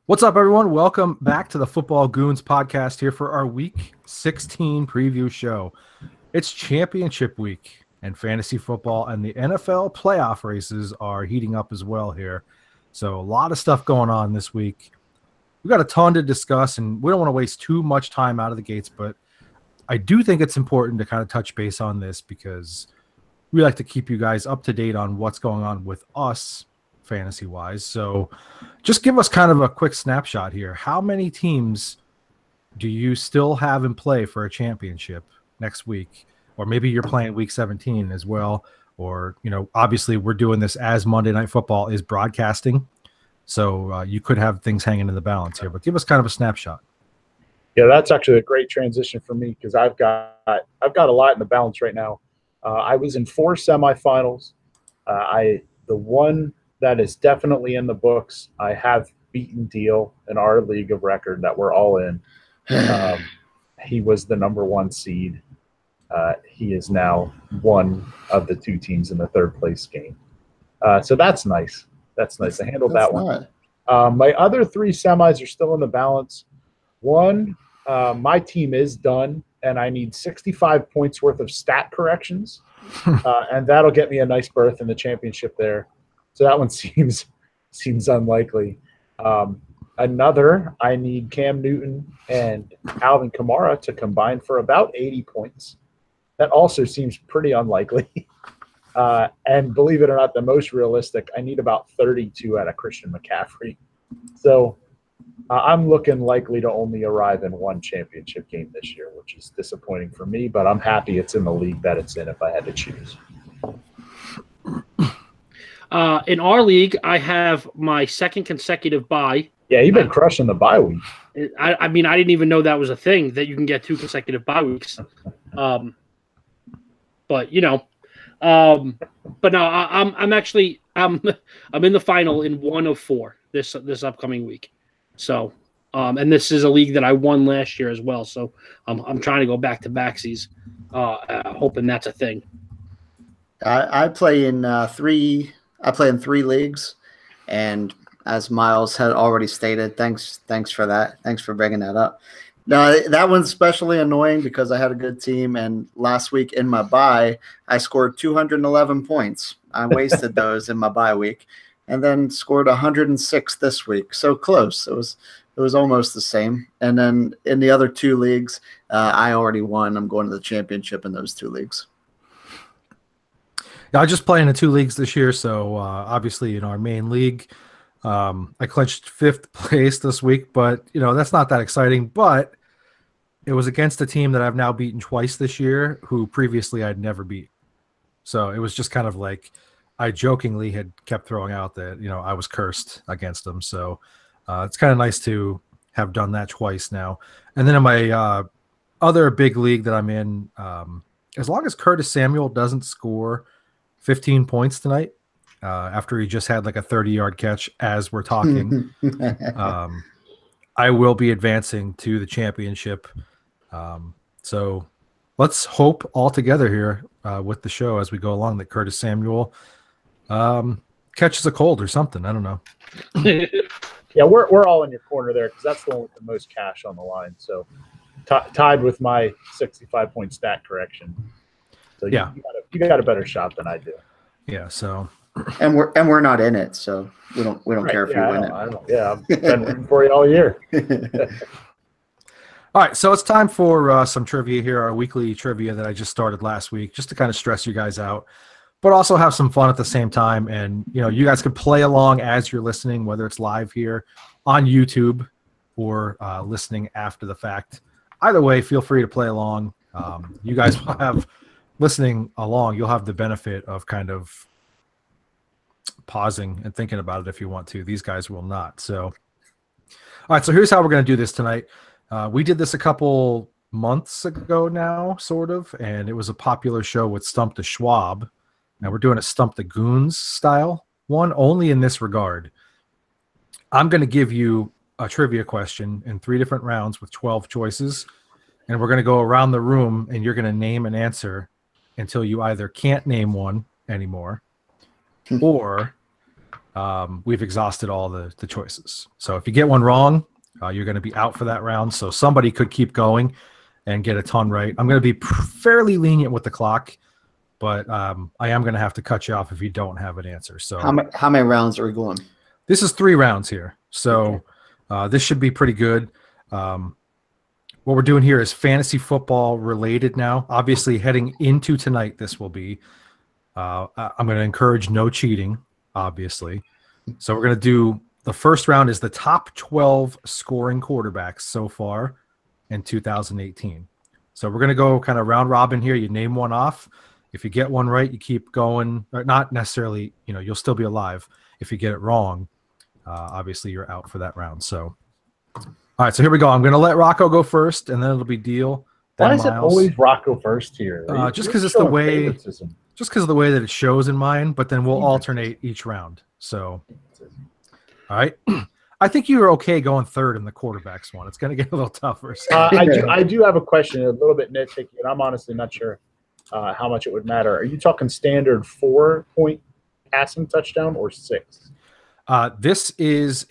What's up, everyone? Welcome back to the Football Goons podcast here for our Week 16 preview show. It's championship week, and fantasy football and the NFL playoff races are heating up as well here. So a lot of stuff going on this week. We've got a ton to discuss, and we don't want to waste too much time out of the gates, but I do think it's important to kind of touch base on this because we like to keep you guys up to date on what's going on with us fantasy-wise. So just give us kind of a quick snapshot here. How many teams do you still have in play for a championship next week? Or maybe you're playing week 17 as well. Or, obviously we're doing this as Monday Night Football is broadcasting. So you could have things hanging in the balance here. But give us kind of a snapshot. Yeah, that's actually a great transition for me because I've got a lot in the balance right now. I was in 4 semifinals. The one that is definitely in the books, I have beaten Deal in our league of record that we're all in. He was the number 1 seed. He is now one of the 2 teams in the 3rd place game. So that's nice. That's nice. I handled that one. My other 3 semis are still in the balance. One, my team is done, and I need 65 points worth of stat corrections, and that'll get me a nice berth in the championship there. So that one seems unlikely. Another, I need Cam Newton and Alvin Kamara to combine for about 80 points. That also seems pretty unlikely. And believe it or not, the most realistic, I need about 32 out of Christian McCaffrey. So I'm looking likely to only arrive in 1 championship game this year, which is disappointing for me, but I'm happy it's in the league that it's in if I had to choose. In our league, I have my 2nd consecutive bye. Yeah, you've been crushing the bye week. I mean, I didn't even know that was a thing, that you can get 2 consecutive bye weeks. But but no, I'm actually I'm in the final in 1 of 4 this upcoming week. So, and this is a league that I won last year as well. So I'm trying to go back to backsies, hoping that's a thing. I play in 3. I play in 3 leagues, and as Miles had already stated, thanks for that. Thanks for bringing that up. Now, that one's especially annoying because I had a good team, and last week in my bye, I scored 211 points. I wasted those in my bye week, and then scored 106 this week. So close. It was almost the same. And then in the other 2 leagues, I already won. I'm going to the championship in those 2 leagues. Yeah, I just play in the 2 leagues this year, so obviously in our main league, I clinched 5th place this week, but that's not that exciting. But it was against a team that I've now beaten twice this year, who previously I'd never beat. So it was just kind of like I jokingly had kept throwing out that I was cursed against them. So it's kind of nice to have done that twice now. And then in my other big league that I'm in, as long as Curtis Samuel doesn't score 15 points tonight, after he just had like a 30-yard catch as we're talking, I will be advancing to the championship. So let's hope all together here with the show as we go along that Curtis Samuel catches a cold or something. I don't know. Yeah, we're all in your corner there because that's the one with the most cash on the line. So tied with my 65-point stat correction. So yeah, you got a better shot than I do. Yeah. So, and we're not in it, so we don't right, care if you win it. I've been rooting for you all year. All right, so it's time for some trivia here, our weekly trivia that I just started last week, just to kind of stress you guys out, but also have some fun at the same time. And you guys can play along as you're listening, whether it's live here on YouTube or listening after the fact. Either way, feel free to play along. You guys will have. Listening along, you'll have the benefit of kind of pausing and thinking about it if you want to. These guys will not. So, all right, so here's how we're going to do this tonight. We did this a couple months ago now, sort of, and it was a popular show with Stump the Schwab. Now we're doing a Stump the Goons style one, only in this regard. I'm going to give you a trivia question in 3 different rounds with 12 choices, and we're going to go around the room, and you're going to name an answer until you either can't name one anymore or we've exhausted all the choices. So if you get one wrong, you're going to be out for that round. So somebody could keep going and get a ton right. I'm going to be fairly lenient with the clock, but I am going to have to cut you off if you don't have an answer. So How many rounds are we going? this is 3 rounds here. So this should be pretty good. What we're doing here is fantasy football related now. Obviously, heading into tonight, this will be. I'm going to encourage no cheating, obviously. So we're going to do the first round is the top 12 scoring quarterbacks so far in 2018. So we're going to go kind of round robin here. You name one off. If you get one right, you keep going. Or not necessarily, you'll still be alive. If you get it wrong, obviously you're out for that round. So, all right, so here we go. I'm going to let Rocco go first, and then it'll be Deal. Why Then is it Miles. always Rocco first here? Just You're 'cause it's the showing way- favoritism. Just because of the way that it shows in mine, but then we'll alternate each round. So, all right. I think you were okay going third in the quarterbacks one. It's going to get a little tougher. So. I do have a question, a little bit nitpicky, and I'm honestly not sure how much it would matter. Are you talking standard 4-point passing touchdown or 6? This is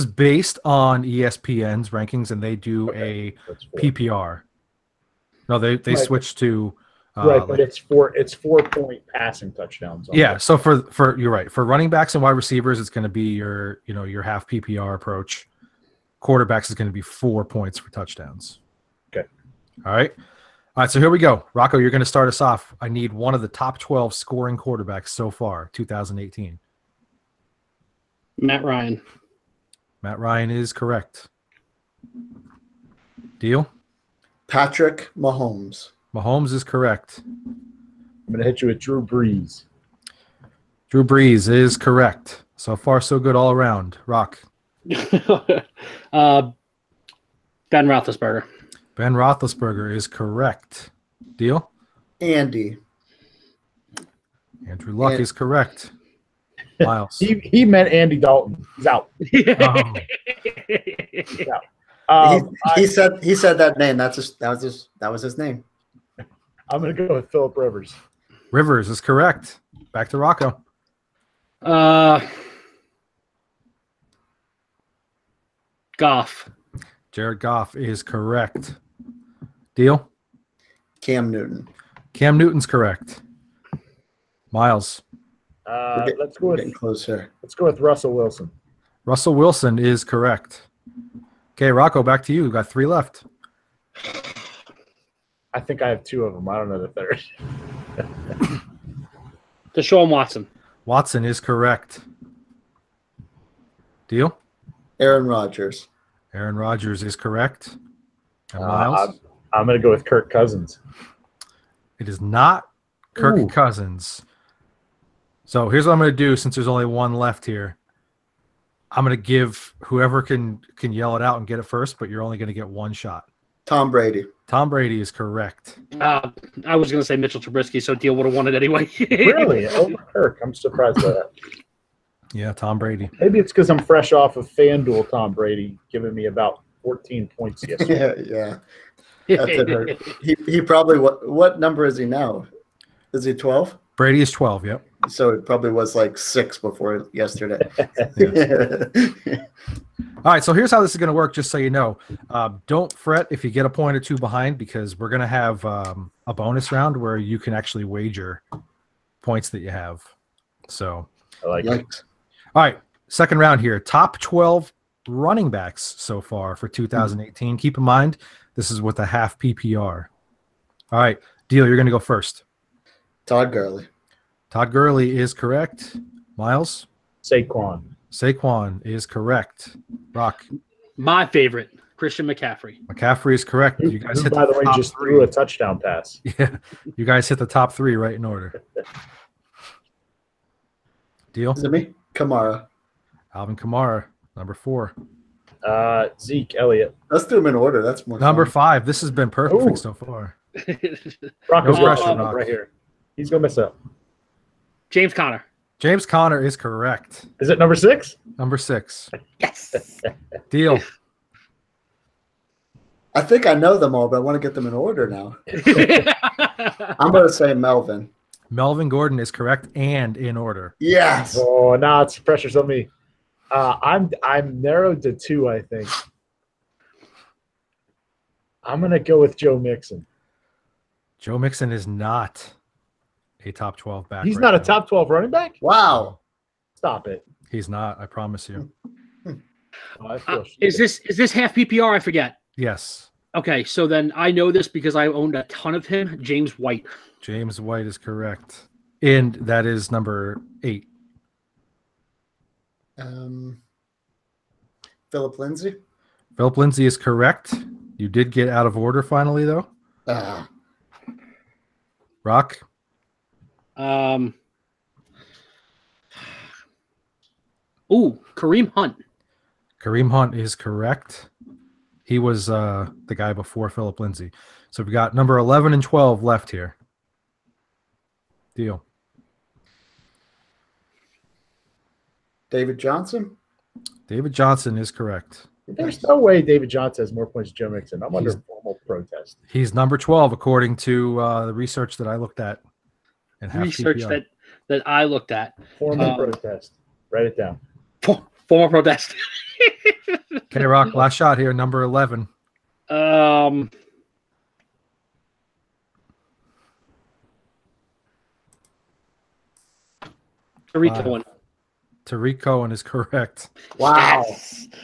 based on ESPN's rankings, and they do a That's 4. PPR. No, they Right. switched to Right, but it's 4-point passing touchdowns. on yeah. it. So for you're right. For running backs and wide receivers, it's going to be your half PPR approach. Quarterbacks is going to be 4 points for touchdowns. Okay. All right. So here we go. Rocco, you're going to start us off. I need one of the top 12 scoring quarterbacks so far, 2018. Matt Ryan. Matt Ryan is correct. Deal? Patrick Mahomes. Mahomes is correct. I'm going to hit you with Drew Brees. Drew Brees is correct. So far, so good all around. Rock. Ben Roethlisberger. Ben Roethlisberger is correct. Deal? Andy. Andrew Luck Yeah. is correct. Miles. He meant Andy Dalton. He's out. He said that name. That was his name. I'm going to go with Phillip Rivers. Rivers is correct. Back to Rocco. Goff. Jared Goff is correct. Deal? Cam Newton. Cam Newton's correct. Miles. Let's go Getting with closer. Russell Wilson. Russell Wilson is correct. Okay, Rocco, back to you. We've got 3 left. I think I have 2 of them. I don't know the third. Deshaun Watson. Watson is correct. Deal? Aaron Rodgers. Aaron Rodgers is correct. And Miles? I'm going to go with Kirk Cousins. It is not Kirk Ooh. Cousins. So here's what I'm going to do since there's only one left here. I'm going to give whoever can yell it out and get it first, but you're only going to get one shot. Tom Brady. Tom Brady is correct. I was going to say Mitchell Trubisky, so Deal would have won it anyway. Really? Over Kirk? I'm surprised by that. Yeah, Tom Brady. Maybe it's because I'm fresh off of FanDuel Tom Brady giving me about 14 points yesterday. Yeah. That did hurt. He probably what number is he now? Is he 12? Brady is 12, yep. So it probably was like 6 before yesterday. All right, so here's how this is going to work, just so you know. Don't fret if you get a point or 2 behind, because we're going to have a bonus round where you can actually wager points that you have. So, I like it. Yikes. all right, second round here. Top 12 running backs so far for 2018. Keep in mind, this is with a half PPR. All right, Deal, you're going to go first. Todd Gurley. Todd Gurley is correct. Miles? Saquon. Saquon is correct. Rock? My favorite, Christian McCaffrey. McCaffrey is correct. Who, You guys who, hit by the way, top just 3. threw a touchdown pass. Yeah, you guys hit the top 3 right in order. Deal? Is it me? Kamara. Alvin Kamara, number 4. Zeke Elliott. Let's do them in order. That's more Number fun. 5. This has been perfect Ooh. so far. Rocco's No going pressure, to Rock. right here. He's going to mess up. James Conner. James Conner is correct. Is it number 6? Number 6. Yes. Deal. I think I know them all, but I want to get them in order now. I'm going to say Melvin. Melvin Gordon is correct and in order. Yes. Oh, now it's pressure's on me. I'm narrowed to 2, I think. I'm gonna go with Joe Mixon. Joe Mixon is not a top 12 back. He's right not a now. top 12 running back? Wow. Stop it. He's not. I promise you. Oh, I feel Is this half PPR? I forget. Yes. Okay, so then I know this because I owned a ton of him. James White. James White is correct. And that is number 8. Philip Lindsay. Philip Lindsay is correct. You did get out of order finally, though. Rock. Kareem Hunt. Kareem Hunt is correct. He was the guy before Philip Lindsay. So we've got number 11 and 12 left here. Deal. David Johnson. David Johnson is correct. There's no way David Johnson has more points than Joe Mixon. I'm under formal protest. He's number 12 according to the research that I looked at. And Research that I looked at. Formal protest. Write it down. Formal protest. Okay, Rock, last shot here, number 11. Tariq Cohen. Tariq Cohen is correct. Wow.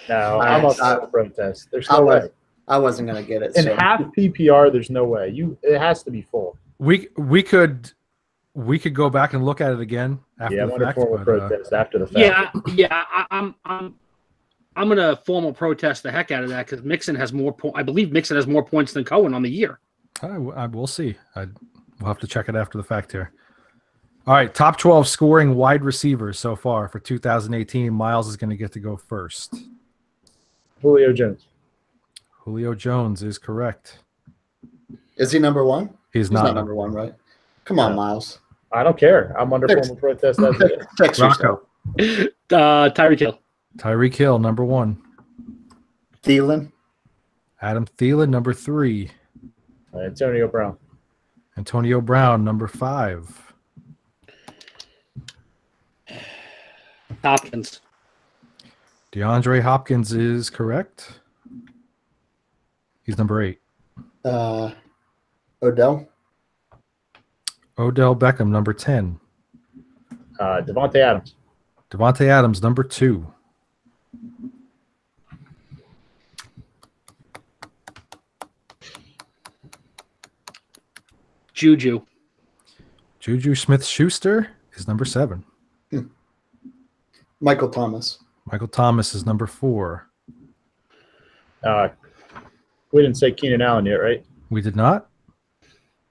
No, I'm up for protest. There's no way. I wasn't gonna get it. In So. half PPR, there's no way. It has to be full. We could go back and look at it again after Yeah, I'm the under fact. formal But, protest after the fact. I'm gonna formal protest the heck out of that because Mixon has more points. I believe Mixon has more points than Cohen on the year. we'll see. We'll have to check it after the fact here. All right, top 12 scoring wide receivers so far for 2018. Miles is going to get to go first. Julio Jones. Julio Jones is correct. Is he number 1? He's He's not not number 1, right? Come on, Miles. I don't care. I'm under Fix- formal protest as it is. Fix yourself. Rocco. Tyreek Hill. Tyreek Hill, number 1. Thielen. Adam Thielen, number 3. Antonio Brown. Antonio Brown, number 5. Hopkins. DeAndre Hopkins is correct. He's number 8. Odell. Odell Beckham, number 10. Devontae Adams. Devontae Adams, number 2. Juju. Juju Smith-Schuster is number 7. Michael Thomas. Michael Thomas is number 4. We didn't say Keenan Allen yet, right? We did not.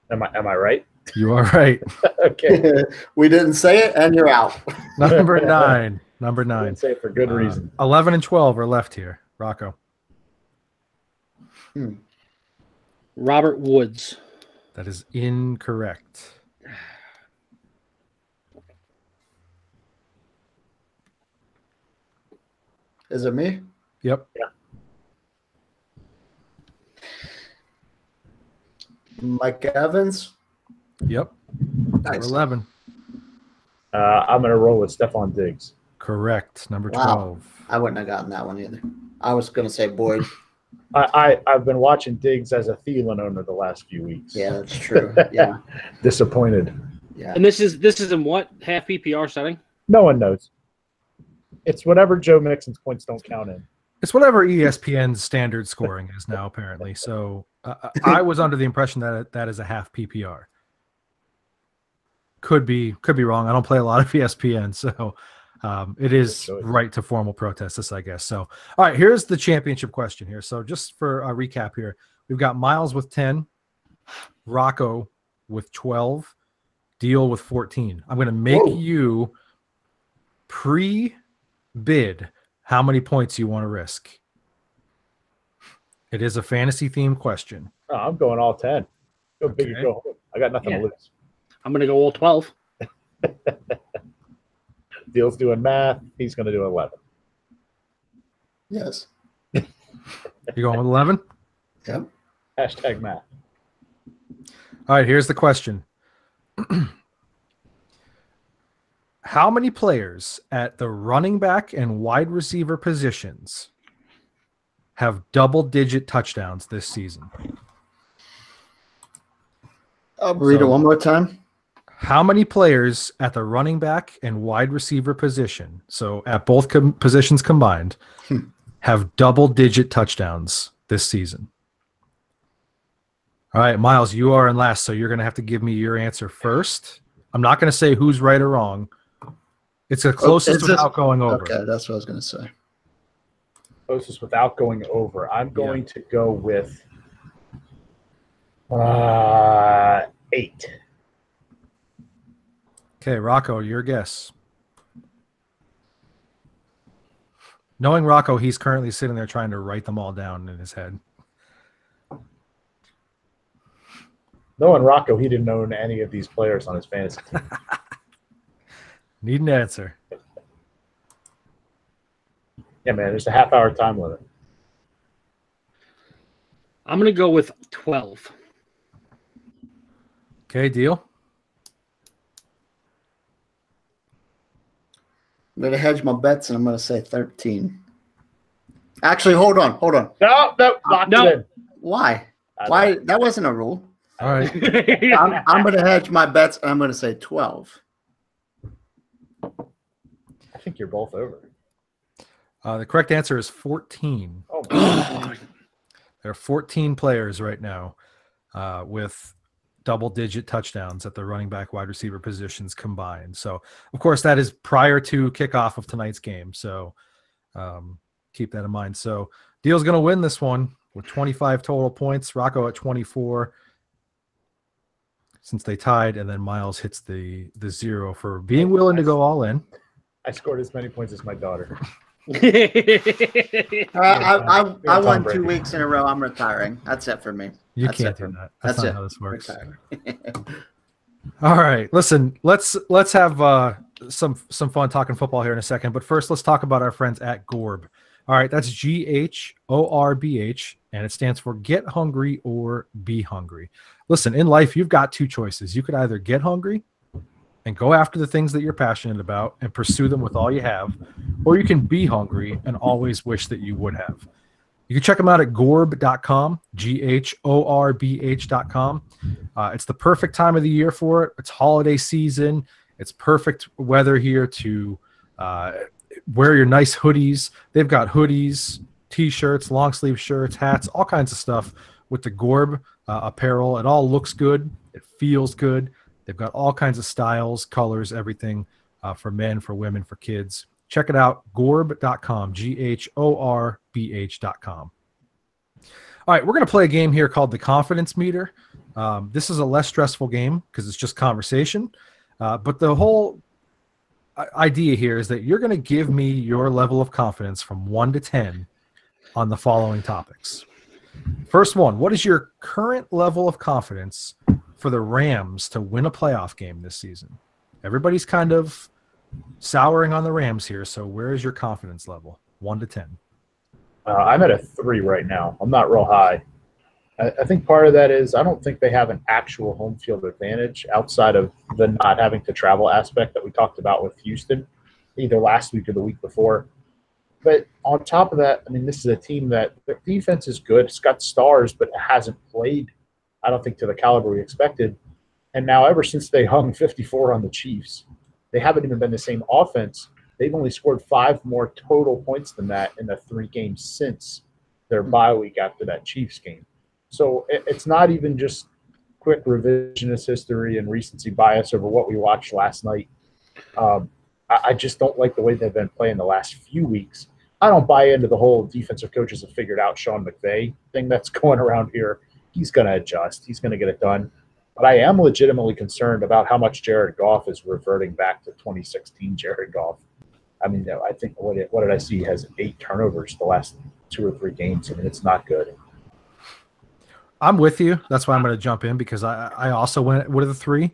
Am I right? You are right. Okay. We didn't say it, and you're out. Number 9. Number I 9. didn't say it for good reason. 11 and 12 are left here. Rocco. Robert Woods. That is incorrect. Is it me? Yep. Mike Evans. Yep. Number Nice. 11. I'm going to roll with Stephon Diggs. Correct. Number Wow. 12. I wouldn't have gotten that one either. I was going to say Boyd. I've been watching Diggs as a Thielen owner the last few weeks. Yeah, that's true. Yeah, Disappointed. yeah. And this is in what half PPR setting? No one knows. It's whatever Joe Mixon's points don't count in. It's whatever ESPN's standard scoring is now, apparently. So I was under the impression that that is a half PPR. Could be wrong. I don't play a lot of ESPN, so it is right to formal protest this, I guess. So, all right, here's the championship question here. So just for a recap here, we've got Miles with 10, Rocco with 12, Deal with 14. I'm going to make you pre-bid how many points you want to risk. It is a fantasy themed question. Oh, I'm going all 10. Go big Okay. or go home. I got nothing to lose. I'm gonna go all 12. Deal's doing math. He's going to do 11. Yes. You going with 11? Yep. Hashtag math. All right, here's the question. How many players at the running back and wide receiver positions have double-digit touchdowns this season? I'll read it one more time. How many players at the running back and wide receiver position, so at both positions combined, have double-digit touchdowns this season? All right, Miles, you are in last, so you're going to have to give me your answer first. I'm not going to say who's right or wrong. It's the closest without going over. Okay, that's what I was going to say. Closest without going over. I'm going to go with 8. Okay, Rocco, your guess. Knowing Rocco, he's currently sitting there trying to write them all down in his head. Knowing Rocco, he didn't own any of these players on his fantasy team. Need an answer. Yeah, man, there's a half-hour time limit. I'm going to go with 12. Okay, deal. I'm going to hedge my bets, and I'm going to say 13. Actually, hold on. No, locked it in. Why? Why? That wasn't a rule. All right. I'm going to hedge my bets, and I'm going to say 12. I think you're both over. The correct answer is 14. Oh, man. There are 14 players right now with double-digit touchdowns at the running back, wide receiver positions combined. So, of course, that is prior to kickoff of tonight's game. So, keep that in mind. So, Deal's going to win this one with 25 total points. Rocco at 24, since they tied, and then Miles hits the 0 for being willing to go all in. I scored as many points as my daughter. I won 2 weeks in a row. I'm retiring. That's it for me. You That's can't it. do that. That's not it. how this works. Retire. All right, listen. Let's have some fun talking football here in a second. But first, let's talk about our friends at Gorb. All right, that's GHORBH, and it stands for Get Hungry or Be Hungry. Listen, in life, you've got 2 choices. You could either get hungry and go after the things that you're passionate about and pursue them with all you have, or you can be hungry and always wish that you would have. You can check them out at gorb.com, GHORBH.com. It's the perfect time of the year for it. It's holiday season. It's perfect weather here to wear your nice hoodies. They've got hoodies, T-shirts, long sleeve shirts, hats, all kinds of stuff with the Gorb apparel. It all looks good. It feels good. They've got all kinds of styles, colors, everything for men, for women, for kids. Check it out, gorb.com, GHORBH.com. All right, we're going to play a game here called the Confidence Meter. This is a less stressful game because it's just conversation. But the whole idea here is that you're going to give me your level of confidence from 1 to 10 on the following topics. First one, what is your current level of confidence for the Rams to win a playoff game this season? Everybody's kind of souring on the Rams here, so where is your confidence level? 1 to 10. I'm at a 3 right now. I'm not real high. I think part of that is I don't think they have an actual home field advantage outside of the not having to travel aspect that we talked about with Houston, either last week or the week before. But on top of that, I mean, this is a team that their defense is good. It's got stars, but it hasn't played, I don't think, to the caliber we expected. And now ever since they hung 54 on the Chiefs, they haven't even been the same offense. They've only scored 5 more total points than that in the 3 games since their bye week after that Chiefs game. So it's not even just quick revisionist history and recency bias over what we watched last night. I just don't like the way they've been playing the last few weeks. I don't buy into the whole defensive coaches have figured out Sean McVay thing that's going around here. He's going to adjust. He's going to get it done. But I am legitimately concerned about how much Jared Goff is reverting back to 2016 Jared Goff. I mean, I think what did I see? He has 8 turnovers the last 2 or 3 games. I mean, it's not good. I'm with you. That's why I'm going to jump in because I also went with a 3,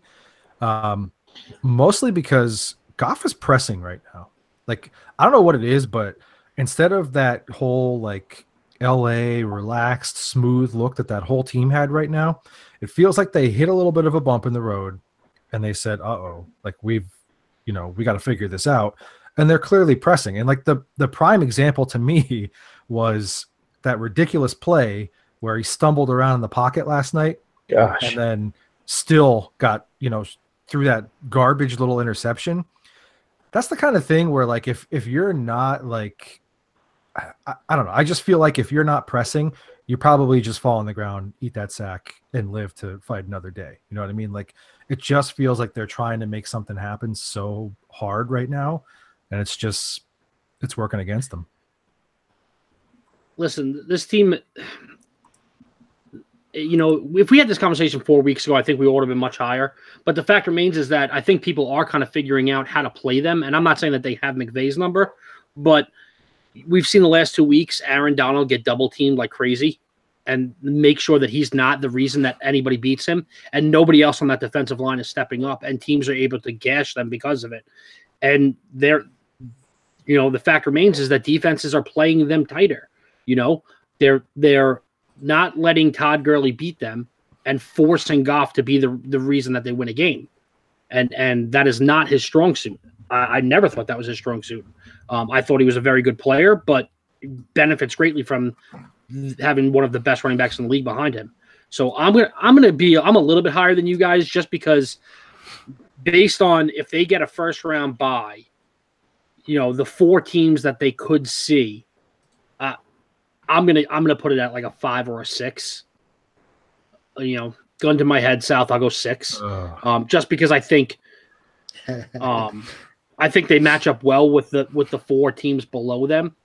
mostly because Goff is pressing right now. Like, I don't know what it is, but instead of that whole like LA relaxed, smooth look that whole team had right now, it feels like they hit a little bit of a bump in the road and they said, uh-oh, like we've we got to figure this out. And they're clearly pressing. And like the prime example to me was that ridiculous play where he stumbled around in the pocket last night. Gosh. And then still got, through that garbage little interception. That's the kind of thing where like, if you're not like, I don't know. I just feel like if you're not pressing, you probably just fall on the ground, eat that sack, and live to fight another day. You know what I mean? Like, it just feels like they're trying to make something happen so hard right now, and it's working against them. Listen, this team, if we had this conversation 4 weeks ago, I think we would have been much higher. But the fact remains is that I think people are kind of figuring out how to play them. And I'm not saying that they have McVay's number, but we've seen the last 2 weeks Aaron Donald get double teamed like crazy and make sure that he's not the reason that anybody beats him. And nobody else on that defensive line is stepping up, and teams are able to gash them because of it. And the fact remains is that defenses are playing them tighter. They're not letting Todd Gurley beat them and forcing Goff to be the reason that they win a game. And that is not his strong suit. I never thought that was his strong suit. I thought he was a very good player, but benefits greatly from having one of the best running backs in the league behind him. So I'm a little bit higher than you guys, just because based on if they get a first round bye, the 4 teams that they could see, I'm gonna put it at like a 5 or a 6. Gun to my head, South, I'll go 6. Just because I think they match up well with the 4 teams below them.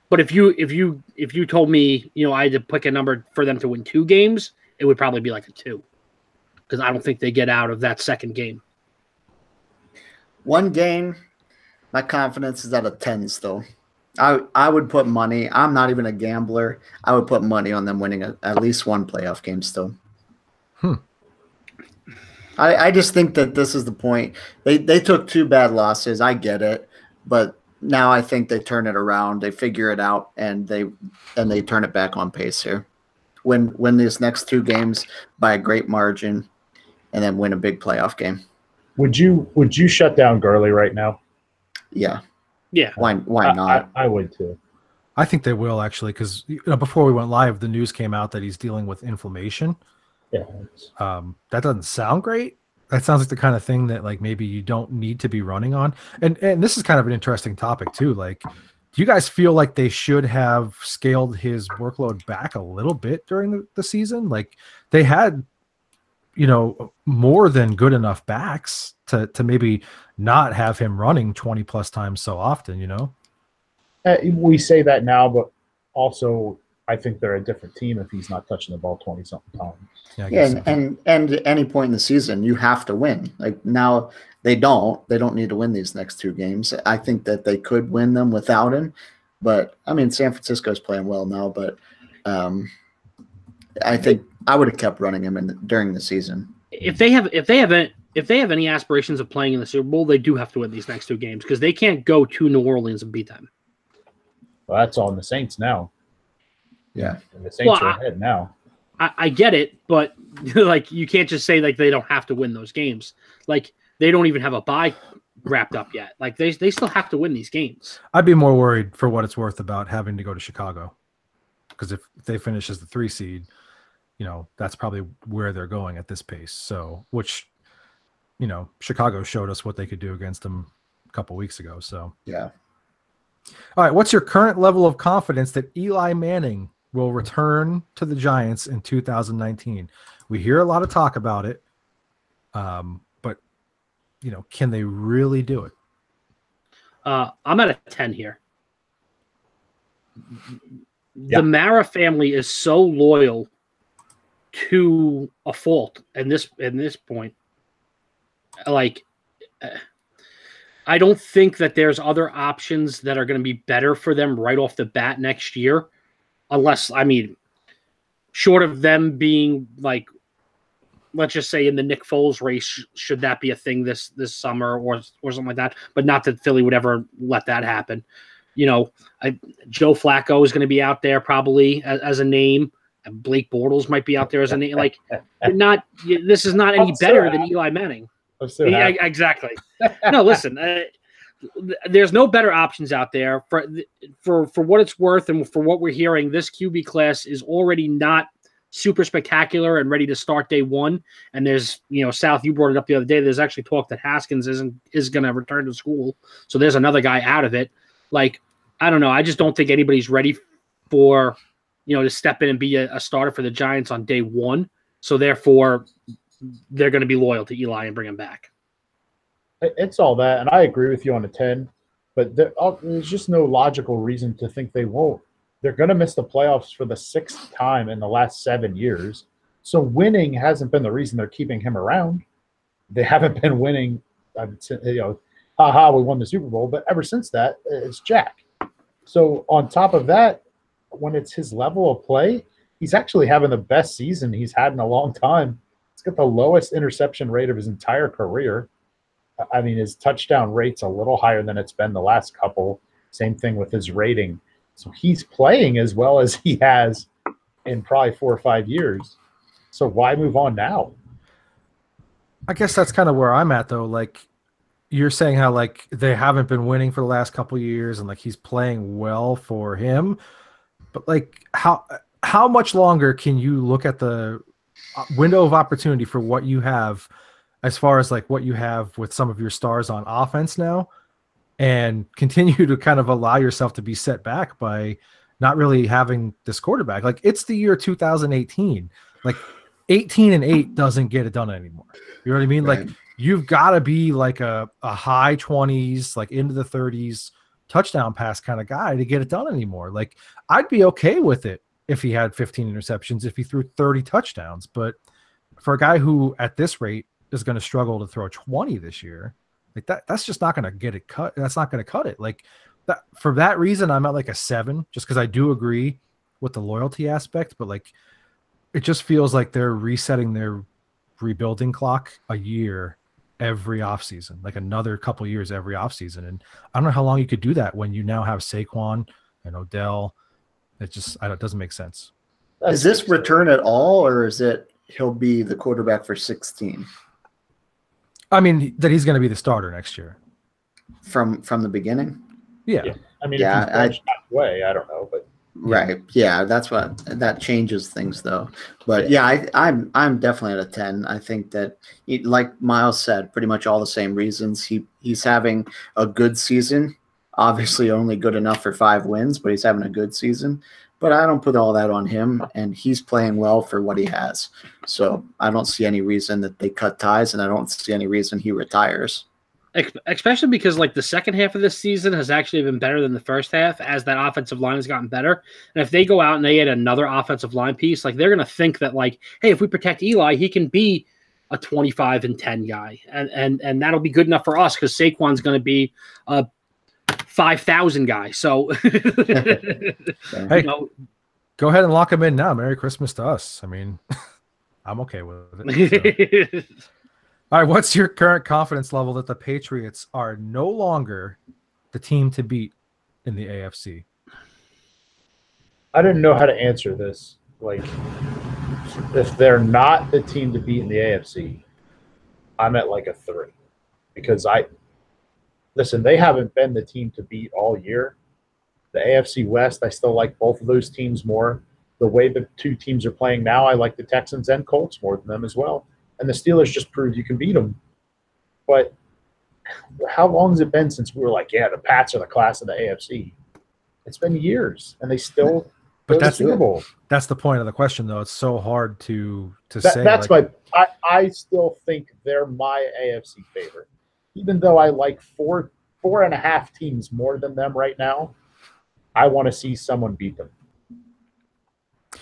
But if you told me, I had to pick a number for them to win 2 games, it would probably be like a 2, because I don't think they get out of that second game. 1 game, my confidence is at a 10 still. I would put money. I'm not even a gambler. I would put money on them winning at least 1 playoff game still. I just think that this is the point. They took 2 bad losses. I get it, but now I think they turn it around. They figure it out, and they turn it back on pace here. Win these next 2 games by a great margin, and then win a big playoff game. Would you shut down Gurley right now? Yeah. Yeah. Why not? I would too. I think they will, actually, because before we went live, the news came out that he's dealing with inflammation. Yeah. That doesn't sound great. That sounds like the kind of thing that like maybe you don't need to be running on. And this is kind of an interesting topic too. Like, do you guys feel like they should have scaled his workload back a little bit during the season? Like, they had, more than good enough backs to maybe not have him running 20 plus times so often, We say that now, but also I think they're a different team if he's not touching the ball 20-something times. Yeah, and at any point in the season, you have to win. Like, now they don't need to win these next 2 games. I think that they could win them without him, but I mean, San Francisco's playing well now, but I think I would have kept running him during the season. If they have any aspirations of playing in the Super Bowl, they do have to win these next 2 games, because they can't go to New Orleans and beat them. Well, that's on the Saints now. Yeah. And the Saints are ahead now. I get it, but like, you can't just say like they don't have to win those games. Like, they don't even have a bye wrapped up yet. Like, they still have to win these games. I'd be more worried, for what it's worth, about having to go to Chicago, because if they finish as the 3 seed, that's probably where they're going at this pace. So, which, Chicago showed us what they could do against them a couple weeks ago. So, yeah. All right. What's your current level of confidence that Eli Manning will return to the Giants in 2019? We hear a lot of talk about it, but can they really do it? I'm at a 10 here. Yeah. The Mara family is so loyal to a fault in this point. Like, I don't think that there's other options that are going to be better for them right off the bat next year, unless, short of them being like, let's just say in the Nick Foles race, should that be a thing this summer or something like that? But not that Philly would ever let that happen. Joe Flacco is going to be out there probably as a name. And Blake Bortles might be out there as a name. Like, this is not any better than Eli Manning. I'm so Yeah, happy. exactly. No, listen, there's no better options out there for what it's worth, and for what we're hearing. This QB class is already not super spectacular and ready to start day one. And there's, South, you brought it up the other day. There's actually talk that Haskins is going to return to school, so there's another guy out of it. Like, I don't know. I just don't think anybody's ready for, to step in and be a starter for the Giants on day one. So therefore, they're going to be loyal to Eli and bring him back. It's all that, and I agree with you on the 10, but there's just no logical reason to think they won't. They're going to miss the playoffs for the 6th time in the last 7 years. So winning hasn't been the reason they're keeping him around. They haven't been winning, we won the Super Bowl, but ever since that, it's Jack. So on top of that, when it's his level of play, he's actually having the best season he's had in a long time. He's got the lowest interception rate of his entire career. I mean, his touchdown rate's a little higher than it's been the last couple. Same thing with his rating. So he's playing as well as he has in probably 4 or 5 years. So why move on now? I guess that's kind of where I'm at, though. Like, you're saying how, like, they haven't been winning for the last couple of years, and, like, he's playing well for him. But, like, how much longer can you look at the window of opportunity for what you have as far as, like, what you have with some of your stars on offense now, and continue to kind of allow yourself to be set back by not really having this quarterback? Like, it's the year 2018. Like, 18-8 doesn't get it done anymore. You know what I mean? Right. Like, you've got to be like a high 20s, like into the 30s touchdown pass kind of guy to get it done anymore. Like, I'd be okay with it if he had 15 interceptions, if he threw 30 touchdowns. But for a guy who at this rate is going to struggle to throw 20 this year, like that's just not going to get it cut. That's not going to cut it. Like, that, for that reason, I'm at like a 7, just because I do agree with the loyalty aspect, but like, it just feels like they're resetting their rebuilding clock a year every offseason, like another couple years every offseason. And I don't know how long you could do that when you now have Saquon and Odell. It doesn't make sense. Is this return at all, or is it he'll be the quarterback for 16 I mean, that he's going to be the starter next year. from the beginning? Yeah. I mean, Yeah, if he's benched halfway, I don't know, but Right. Yeah, that changes things though. But yeah, I'm definitely at a 10. I think that like Miles said, pretty much all the same reasons. He's having a good season. Obviously only good enough for 5 wins, but he's having a good season. But I don't put all that on him, and he's playing well for what he has. So I don't see any reason that they cut ties, and I don't see any reason he retires. Especially because, like, the second half of this season has actually been better than the first half, as that offensive line has gotten better. And if they go out and they add another offensive line piece, like, they're going to think that, like, hey, if we protect Eli, he can be a 25-10 guy, and that'll be good enough for us because Saquon's going to be a 5,000 guy. So, Hey, go ahead and lock him in now. Merry Christmas to us. I mean, I'm okay with it. So. All right, what's your current confidence level that the Patriots are no longer the team to beat in the AFC? I didn't know how to answer this. Like, if they're not the team to beat in the AFC, I'm at like a 3. Because they haven't been the team to beat all year. The AFC West, I still like both of those teams more. The way the 2 teams are playing now, I like the Texans and Colts more than them as well. And the Steelers just proved you can beat them. But how long has it been since we were like, yeah, the Pats are the class of the AFC? It's been years, and they still But go to the that's Super Bowl. That's the point of the question, though. It's so hard to say. That's I still think they're my AFC favorite. Even though I like 4.5 teams more than them right now, I want to see someone beat them.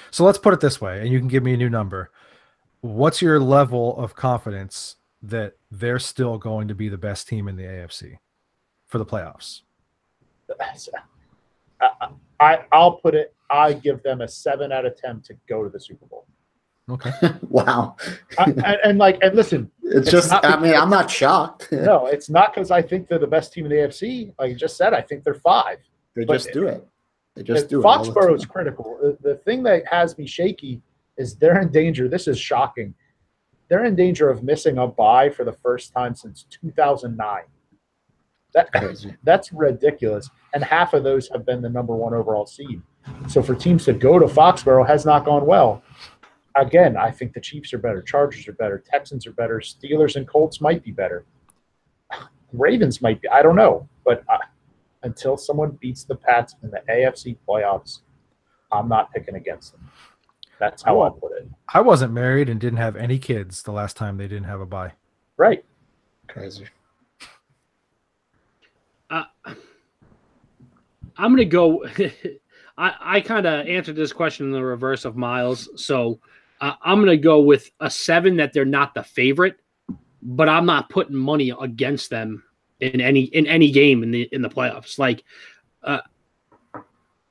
So let's put it this way, and you can give me a new number. What's your level of confidence that they're still going to be the best team in the AFC for the playoffs? I'll put it. I give them a 7 out of 10 to go to the Super Bowl. Okay. Wow. And listen, It's just. I'm not shocked. No, it's not because I think they're the best team in the AFC. Like you just said, I think they're 5. They just do it. They just do it. Foxborough is critical. The thing that has me shaky is they're in danger. This is shocking. they're in danger of missing a bye for the first time since 2009. That's ridiculous. And half of those have been the number one overall seed. So for teams to go to Foxborough has not gone well. Again, I think the Chiefs are better. Chargers are better. Texans are better. Steelers and Colts might be better. Ravens might be. I don't know. But until someone beats the Pats in the AFC playoffs, I'm not picking against them. That's how I'll put it. I wasn't married and didn't have any kids the last time they didn't have a bye. Right. Crazy. I'm going to go – I kind of answered this question in the reverse of Miles. So I'm going to go with a 7 that they're not the favorite, but I'm not putting money against them in any game in the playoffs. Like I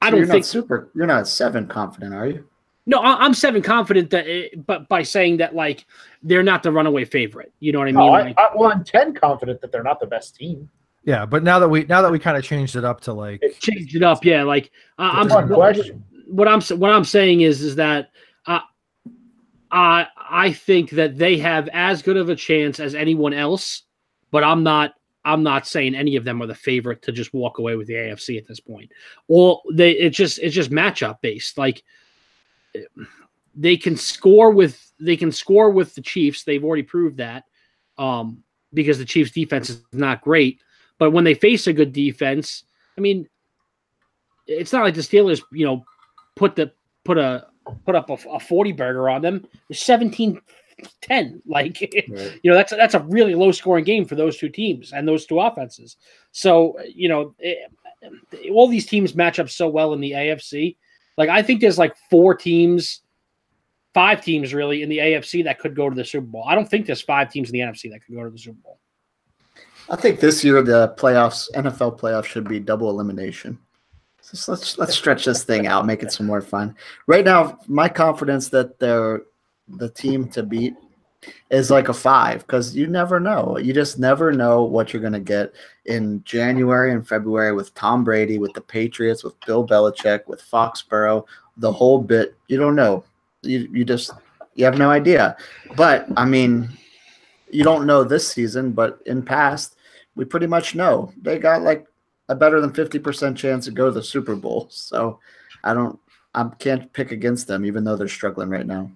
don't think – You're not 7 confident, are you? No, I'm 7 confident that, but by saying that, like, they're not the runaway favorite. You know what I mean? I'm 10 confident that they're not the best team. Yeah, but now that we kind of changed it up to like changed it up, yeah. Like what I'm saying is that I think that they have as good of a chance as anyone else, but I'm not saying any of them are the favorite to just walk away with the AFC at this point. Well, it's just matchup based. Like they can score with the Chiefs. They've already proved that because the Chiefs defense is not great. But when they face a good defense, I mean, it's not like the Steelers, put up a 40 burger on them. It's 17-10. Like, right. That's a really low scoring game for those two teams and those two offenses. So, all these teams match up so well in the AFC. Like, I think there's like 5 teams really in the AFC that could go to the Super Bowl. I don't think there's 5 teams in the NFC that could go to the Super Bowl. I think this year the NFL playoffs should be double elimination. So let's stretch this thing out, make it some more fun. Right now, my confidence that they're the team to beat is like a 5 because you never know. You just never know what you're going to get in January and February with Tom Brady, with the Patriots, with Bill Belichick, with Foxborough, the whole bit. You don't know. You have no idea. But, I mean, you don't know this season, but in past, we pretty much know. They got like a better than 50% chance to go to the Super Bowl. So I can't pick against them, even though they're struggling right now.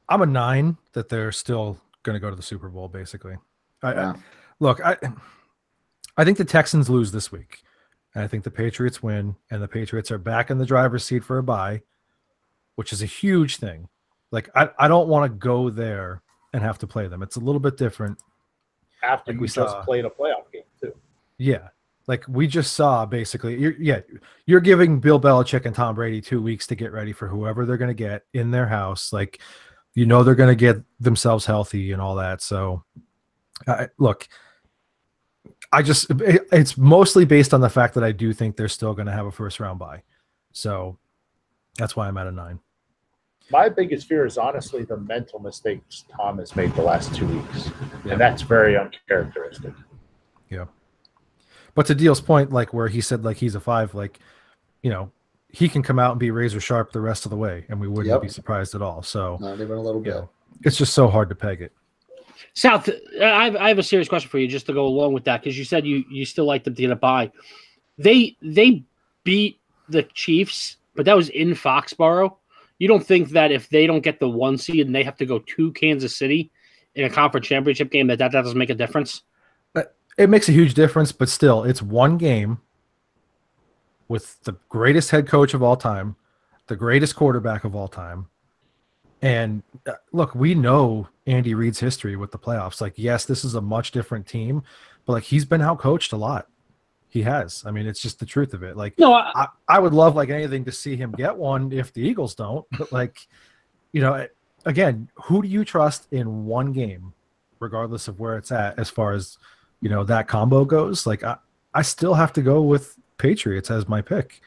I'm a 9 that they're still going to go to the Super Bowl, basically. I think the Texans lose this week. And I think the Patriots win, and the Patriots are back in the driver's seat for a bye, which is a huge thing. Like, I don't want to go there and have to play them. It's a little bit different. After we just played a playoff game, too. Yeah. Like we just saw, basically, you're giving Bill Belichick and Tom Brady 2 weeks to get ready for whoever they're going to get in their house. Like, they're going to get themselves healthy and all that. So, look, it's mostly based on the fact that I do think they're still going to have a first-round bye. So that's why I'm at a 9. My biggest fear is honestly the mental mistakes Tom has made the last 2 weeks. Yeah. And that's very uncharacteristic. Yeah. But to Deal's point, like where he said like he's a 5, like, he can come out and be razor sharp the rest of the way, and we wouldn't be surprised at all. So not even a little bit. It's just so hard to peg it. South, I have a serious question for you just to go along with that, because you said you still like them to get a bye. They beat the Chiefs, but that was in Foxborough. You don't think that if they don't get the 1 seed and they have to go to Kansas City in a conference championship game, that doesn't make a difference? It makes a huge difference, but still, it's one game with the greatest head coach of all time, the greatest quarterback of all time. And look, we know Andy Reid's history with the playoffs. Like, yes, this is a much different team, but like he's been outcoached a lot. He has. I mean, it's just the truth of it. Like, no, I would love like anything to see him get one if the Eagles don't. But like, again, who do you trust in one game, regardless of where it's at, as far as that combo goes? Like, I still have to go with Patriots as my pick.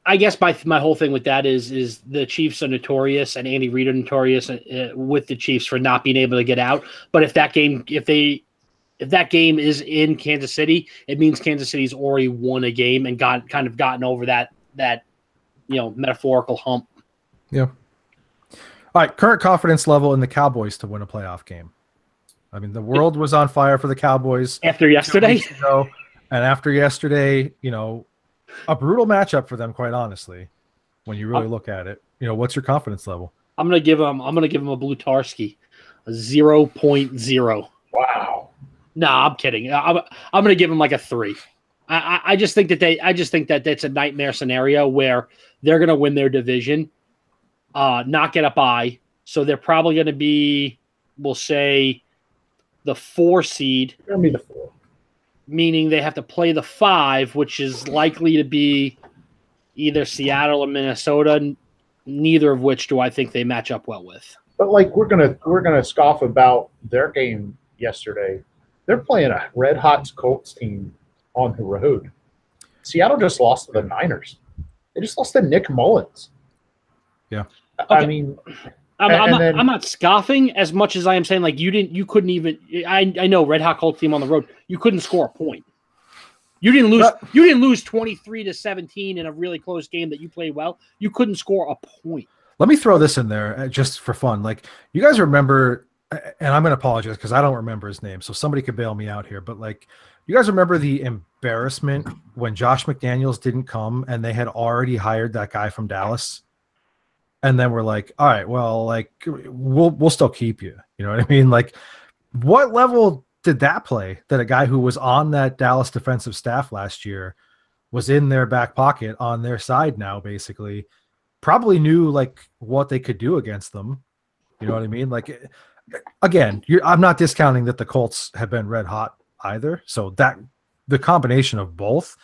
I guess my whole thing with that is the Chiefs are notorious, and Andy Reid are notorious with the Chiefs for not being able to get out. But if that game is in Kansas City, it means Kansas City's already won a game and gotten over that metaphorical hump. Yeah. All right, current confidence level in the Cowboys to win a playoff game. I mean, the world was on fire for the Cowboys After 2 yesterday, weeks ago, and after yesterday, a brutal matchup for them, quite honestly. When you really look at it, what's your confidence level? I'm gonna give him a Blutarski, a 0.0. Wow. Nah, I'm kidding. I'm gonna give him like a 3. I just think that that's a nightmare scenario where they're gonna win their division, not get a bye. So they're probably gonna be, we'll say, the 4 seed. Give me the 4. Meaning they have to play the 5, which is likely to be either Seattle or Minnesota. Neither of which do I think they match up well with. But like we're gonna scoff about their game yesterday. They're playing a red hot Colts team on the road. Seattle just lost to the Niners. They just lost to Nick Mullins. Yeah. I Okay. mean, I'm not scoffing as much as I am saying like you couldn't even. I know red hot Colts team on the road. You couldn't score a point. You didn't lose. You didn't lose 23-17 in a really close game that you played well. You couldn't score a point. Let me throw this in there just for fun. Like, you guys remember, and I'm going to apologize because I don't remember his name, so somebody could bail me out here. But like, you guys remember the embarrassment when Josh McDaniels didn't come and they had already hired that guy from Dallas, and then we're like, all right, well, like we'll still keep you. You know what I mean? Like, what level did that play that a guy who was on that Dallas defensive staff last year was in their back pocket on their side now, basically? Probably knew like what they could do against them. You know what I mean? Like, again, I'm not discounting that the Colts have been red hot either. So that the combination of both,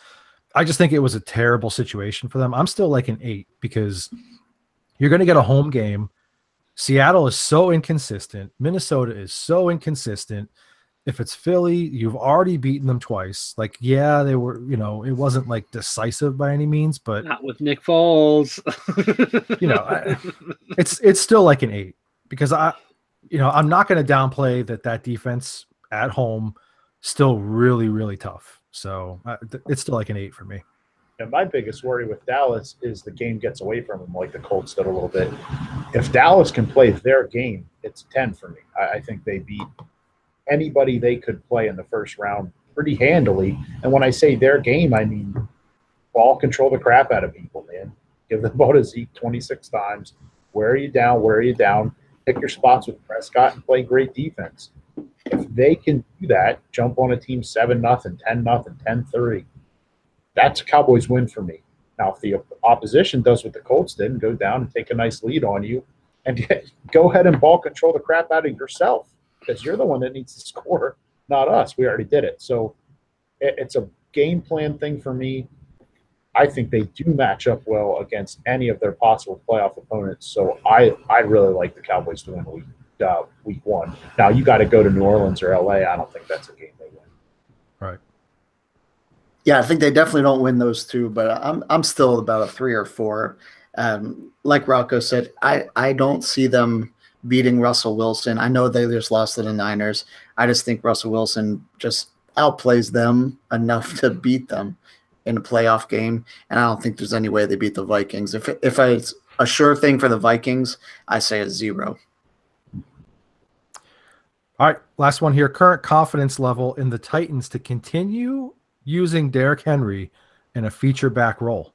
I just think it was a terrible situation for them. I'm still like an 8 because you're going to get a home game. Seattle is so inconsistent. Minnesota is so inconsistent. If it's Philly, you've already beaten them twice. Like, yeah, they were, it wasn't like decisive by any means, but Not with Nick Foles. it's still like an 8 because I'm not going to downplay that defense at home still really, really tough. So it's still like an 8 for me. And my biggest worry with Dallas is the game gets away from them, like the Colts did a little bit. If Dallas can play their game, it's 10 for me. I think they beat anybody they could play in the first round pretty handily. And when I say their game, I mean ball control the crap out of people, man. Give the ball to Zeke 26 times. Where are you down? Where are you down? Pick your spots with Prescott and play great defense. If they can do that, jump on a team 7-0, 10-0, 10-3, that's a Cowboys win for me. Now, if the opposition does what the Colts did and go down and take a nice lead on you, and go ahead and ball control the crap out of yourself, because you're the one that needs to score, not us. We already did it. So it's a game plan thing for me. I think they do match up well against any of their possible playoff opponents. So I really like the Cowboys to win week 1. Now, you got to go to New Orleans or LA. I don't think that's a game they win. Right. Yeah, I think they definitely don't win those 2, but I'm still about a 3 or 4. Like Rocco said, I don't see them beating Russell Wilson. I know they just lost to the Niners. I just think Russell Wilson just outplays them enough to beat them in a playoff game, and I don't think there's any way they beat the Vikings. If it's a sure thing for the Vikings, I say a 0. All right, last one here. Current confidence level in the Titans to continue using Derrick Henry in a feature back role.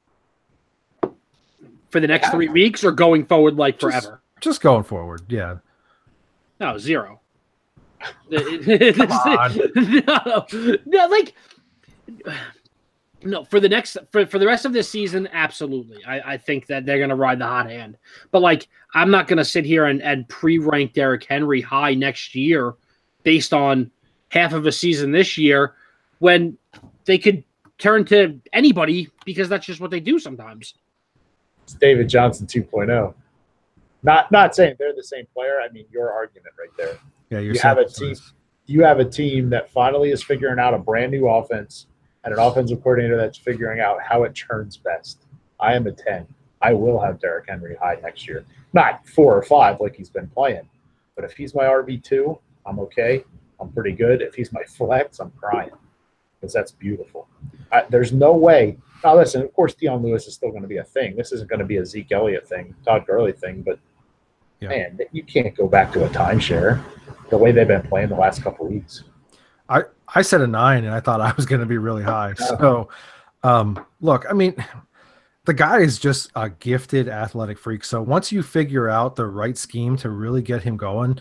For the next 3 weeks or going forward like forever? Just going forward, yeah. No, 0. Come on. No, for the rest of this season, absolutely. I think that they're going to ride the hot hand. But like, I'm not going to sit here and pre-rank Derrick Henry high next year based on half of a season this year when they could turn to anybody because that's just what they do sometimes. It's David Johnson 2.0. Not saying they're the same player. I mean, your argument right there. Yeah, you have a team. You have a team that finally is figuring out a brand new offense and an offensive coordinator that's figuring out how it churns best. I am a 10. I will have Derrick Henry high next year. Not 4 or 5 like he's been playing. But if he's my RB2, I'm okay. I'm pretty good. If he's my flex, I'm crying because that's beautiful. There's no way. Now, listen, of course, Deion Lewis is still going to be a thing. This isn't going to be a Zeke Elliott thing, Todd Gurley thing, but Yeah. Man, you can't go back to a timeshare the way they've been playing the last couple of weeks. I said a 9, and I thought I was going to be really high. So, look, I mean, the guy is just a gifted athletic freak. So once you figure out the right scheme to really get him going,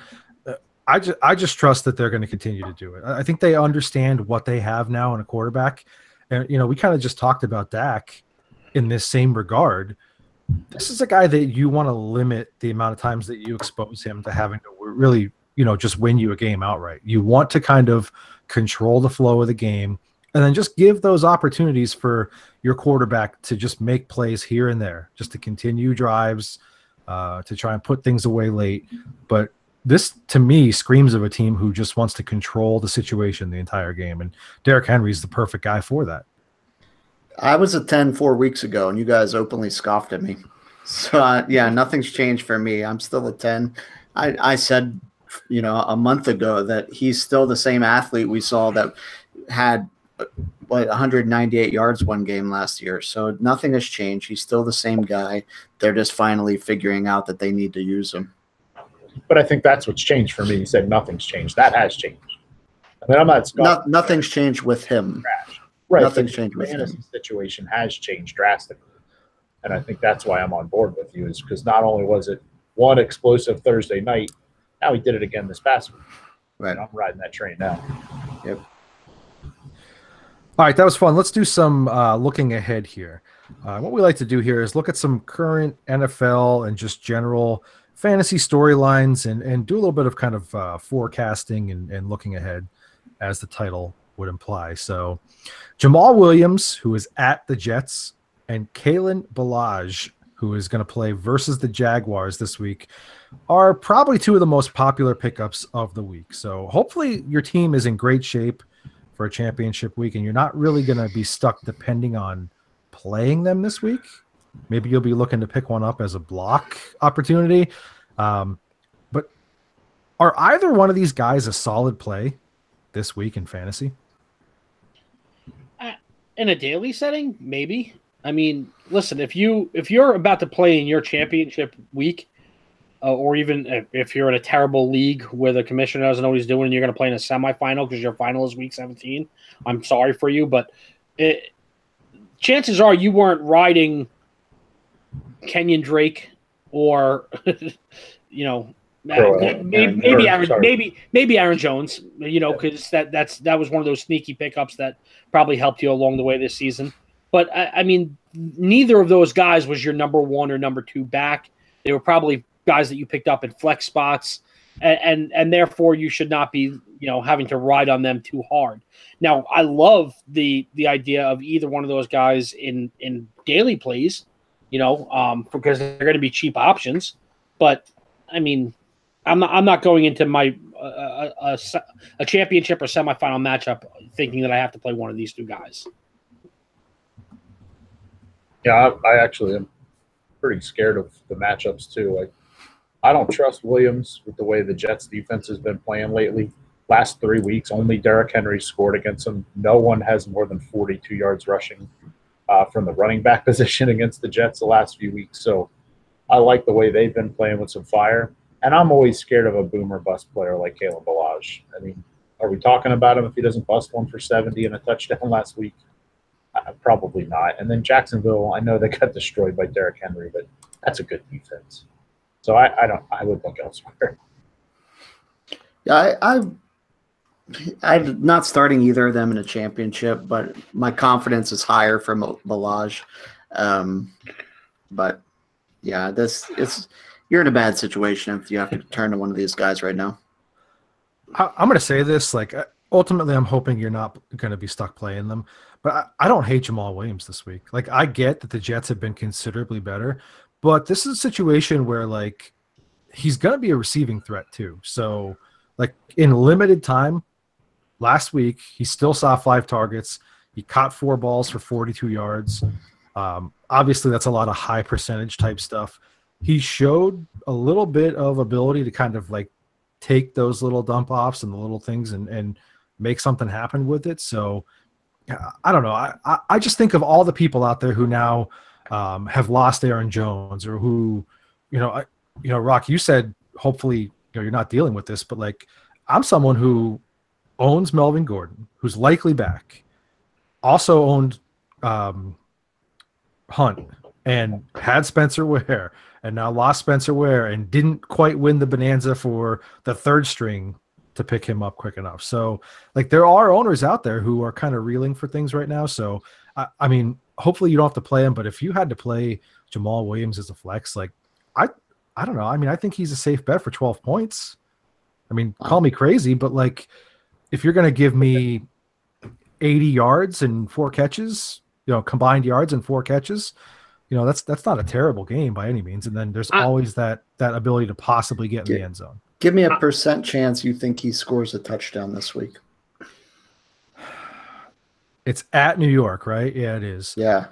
I just trust that they're going to continue to do it. I think they understand what they have now in a quarterback. And, we kind of just talked about Dak in this same regard. This is a guy that you want to limit the amount of times that you expose him to having to really, just win you a game outright. You want to kind of control the flow of the game and then just give those opportunities for your quarterback to just make plays here and there, just to continue drives, to try and put things away late. But this, to me, screams of a team who just wants to control the situation the entire game. And Derrick Henry is the perfect guy for that. I was a 10 4 weeks ago, and you guys openly scoffed at me. So, yeah, nothing's changed for me. I'm still a 10. I said, a month ago that he's still the same athlete we saw that had 198 yards one game last year. So nothing has changed. He's still the same guy. They're just finally figuring out that they need to use him. But I think that's what's changed for me. You said nothing's changed. That has changed. I mean, I'm not nothing's changed with him. Right. Nothing's changed with him. The situation has changed drastically. And I think that's why I'm on board with you, is because not only was it one explosive Thursday night, now he did it again this past week. Right. And I'm riding that train now. Yep. All right, that was fun. Let's do some looking ahead here. What we like to do here is look at some current NFL and just general fantasy storylines and do a little bit of kind of forecasting and looking ahead, as the title would imply. So Jamal Williams, who is at the Jets, and Kalen Ballage, who is going to play versus the Jaguars this week, are probably two of the most popular pickups of the week. So hopefully your team is in great shape for a championship week, and you're not really going to be stuck depending on playing them this week. Maybe you'll be looking to pick one up as a block opportunity. But are either one of these guys a solid play this week in fantasy? In a daily setting, maybe. I mean, listen, if you're about to play in your championship week, or even if you're in a terrible league where the commissioner doesn't know what he's doing and you're going to play in a semifinal because your final is week 17, I'm sorry for you, but chances are you weren't riding Kenyon Drake or maybe Aaron Jones, because that was one of those sneaky pickups that probably helped you along the way this season. But I mean, neither of those guys was your number one or number two back. They were probably guys that you picked up in flex spots, and therefore you should not be having to ride on them too hard. Now, I love the idea of either one of those guys in daily plays, because they're going to be cheap options. But I mean, I'm not going into my a championship or semifinal matchup thinking that I have to play one of these two guys. Yeah, I actually am pretty scared of the matchups too. Like, I don't trust Williams with the way the Jets defense has been playing lately. Last 3 weeks, only Derrick Henry scored against them. No one has more than 42 yards rushing from the running back position against the Jets the last few weeks. So I like the way they've been playing with some fire. And I'm always scared of a boomer bust player like Kalen Ballage. I mean, are we talking about him if he doesn't bust one for 70 and a touchdown last week? Probably not. And then Jacksonville, I know they got destroyed by Derrick Henry, but that's a good defense. So I would look elsewhere. Yeah, I'm not starting either of them in a championship, but my confidence is higher for Ballage. But yeah, you're in a bad situation if you have to turn to one of these guys right now. I'm going to say this, ultimately I'm hoping you're not going to be stuck playing them, but I don't hate Jamal Williams this week. I get that the Jets have been considerably better, but this is a situation where he's going to be a receiving threat too. So in limited time last week, he still saw 5 targets. He caught 4 balls for 42 yards. Obviously that's a lot of high percentage type stuff. He showed a little bit of ability to kind of take those little dump offs and the little things and make something happen with it. So I don't know. I just think of all the people out there who now have lost Aaron Jones, or who, Rock, you said hopefully you're not dealing with this, but like I'm someone who owns Melvin Gordon, who's likely back, also owned Hunt and had Spencer Ware and now lost Spencer Ware and didn't quite win the bonanza for the third string to pick him up quick enough. So like there are owners out there who are kind of reeling for things right now. So I mean, hopefully you don't have to play him, but if you had to play Jamal Williams as a flex, like I don't know. I mean, I think he's a safe bet for 12 points. I mean, call me crazy, but like if you're going to give me 80 yards and 4 catches, combined yards and 4 catches, that's not a terrible game by any means. And then there's always that ability to possibly get in the end zone. Give me a percent chance you think he scores a touchdown this week. It's at New York, right? Yeah, it is. Yeah.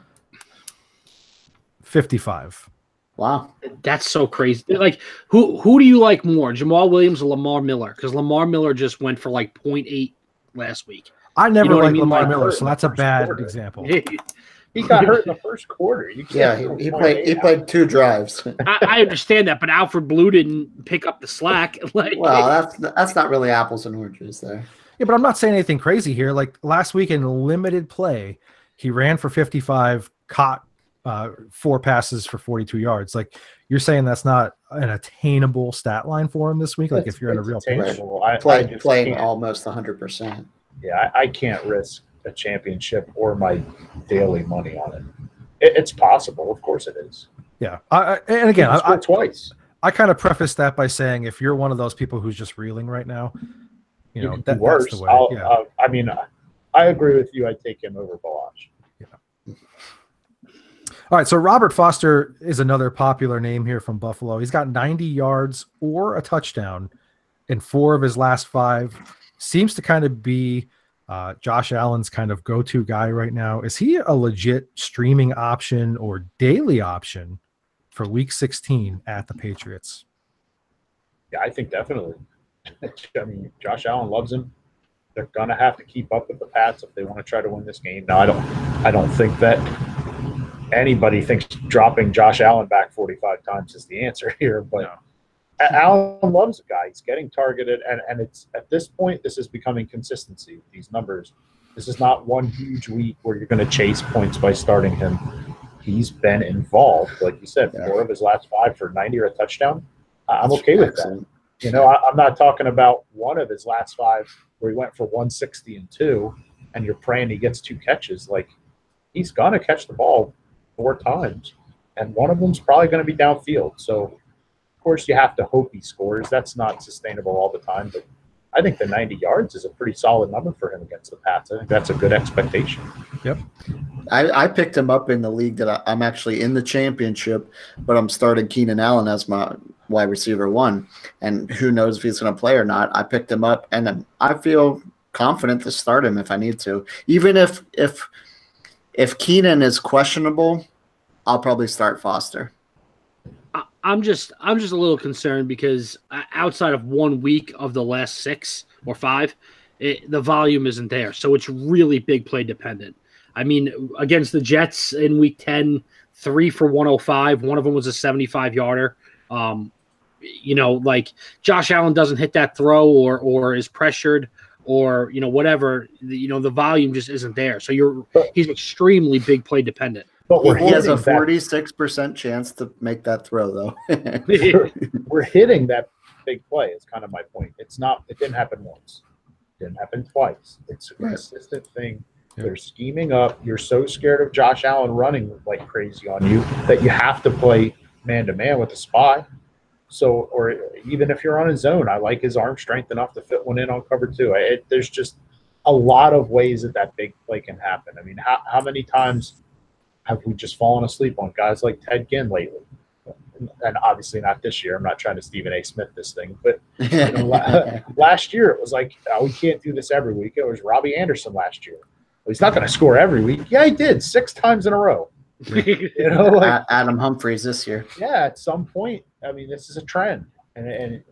55. Wow. That's so crazy. Like, who do you like more, Jamal Williams or Lamar Miller? Because Lamar Miller just went for like 0.8 last week. I never liked Lamar Like, Miller, so that's a bad example. He got hurt in the first quarter. You can't he played 2 drives. I understand that, but Alfred Blue didn't pick up the slack. Like, well, that's not really apples and oranges there. Yeah, but I'm not saying anything crazy here. Like last week in limited play, he ran for 55, caught 4 passes for 42 yards. Like you're saying that's not an attainable stat line for him this week. Like if you're in a real pinch, playing almost 100%. Yeah, I can't risk a championship or my daily money on it. It's possible, of course it is. Yeah, and again, I twice. I kind of preface that by saying if you're one of those people who's just reeling right now, that's the way. I mean, I agree with you. I'd take him over Balash. Yeah. All right, so Robert Foster is another popular name here from Buffalo. He's got 90 yards or a touchdown in 4 of his last 5. Seems to kind of be Josh Allen's kind of go-to guy right now. Is he a legit streaming option or daily option for Week 16 at the Patriots? Yeah, I think definitely. I mean, Josh Allen loves him. They're gonna have to keep up with the Pats if they want to try to win this game. Now, I don't think that anybody thinks dropping Josh Allen back 45 times is the answer here, but no. Allen loves the guy. He's getting targeted, and it's at this point, this is becoming consistency. These numbers. This is not one huge week where you're going to chase points by starting him. He's been involved, like you said, 4 of his last 5 for 90 or a touchdown. I'm okay with that. I'm not talking about 1 of his last 5 where he went for 160 and 2, and you're praying he gets 2 catches. Like he's gonna catch the ball 4 times, and one of them's probably going to be downfield. So. Of course, you have to hope he scores. That's not sustainable all the time, but I think the 90 yards is a pretty solid number for him against the Pats. I think that's a good expectation. Yep. I picked him up in the league that I'm actually in the championship, but I'm starting Keenan Allen as my wide receiver 1, and who knows if he's going to play or not. I picked him up, and I feel confident to start him if I need to. Even if Keenan is questionable, I'll probably start Foster. I'm just a little concerned because outside of 1 week of the last 6 or 5, the volume isn't there. So it's really big play dependent. I mean, against the Jets in week 10, 3 for 105. One of them was a 75-yarder. Like Josh Allen doesn't hit that throw or is pressured or, whatever, the volume just isn't there. So he's extremely big play dependent. But he has a 46% chance to make that throw, though. We're hitting that big play is kind of my point. It didn't happen once. It didn't happen twice. It's a consistent thing. Yep. They're scheming up. You're so scared of Josh Allen running like crazy on you that you have to play man-to-man with a spy. So, or even if you're on his zone, I like his arm strength enough to fit one in on cover 2. There's just a lot of ways that big play can happen. I mean, how many times have we just fallen asleep on guys like Ted Ginn lately? And obviously not this year. I'm not trying to Stephen A. Smith this thing. But last year it was like, we can't do this every week. It was Robbie Anderson last year. Well, he's not going to score every week. Yeah, he did 6 times in a row. Adam Humphries this year. Yeah, at some point, I mean, this is a trend. And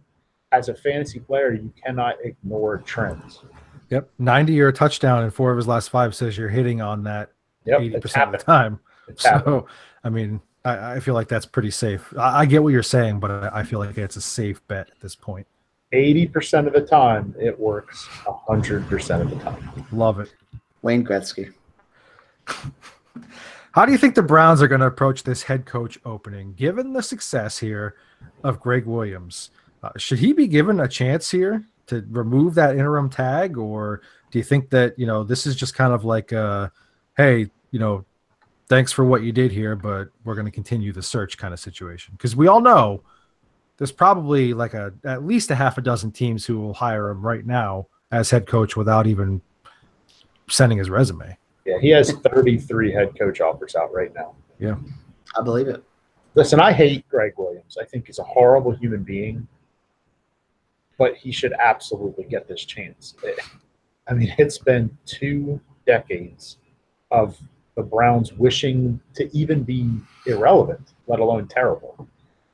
as a fantasy player, you cannot ignore trends. Yep. 90 or a touchdown in 4 of his last 5 says you're hitting on that 80% of the time. So, I mean, I feel like that's pretty safe. I get what you're saying, but I feel like it's a safe bet at this point. 80% of the time, it works 100% of the time. Love it. Wayne Gretzky. How do you think the Browns are going to approach this head coach opening, given the success here of Greg Williams? Should he be given a chance here to remove that interim tag, or do you think that, this is just kind of like, hey, thanks for what you did here, but we're going to continue the search kind of situation? Because we all know there's probably like at least a half a dozen teams who will hire him right now as head coach without even sending his resume. Yeah, he has 33 head coach offers out right now. Yeah. I believe it. Listen, I hate Greg Williams. I think he's a horrible human being, but he should absolutely get this chance. It's been 2 decades of the Browns wishing to even be irrelevant, let alone terrible.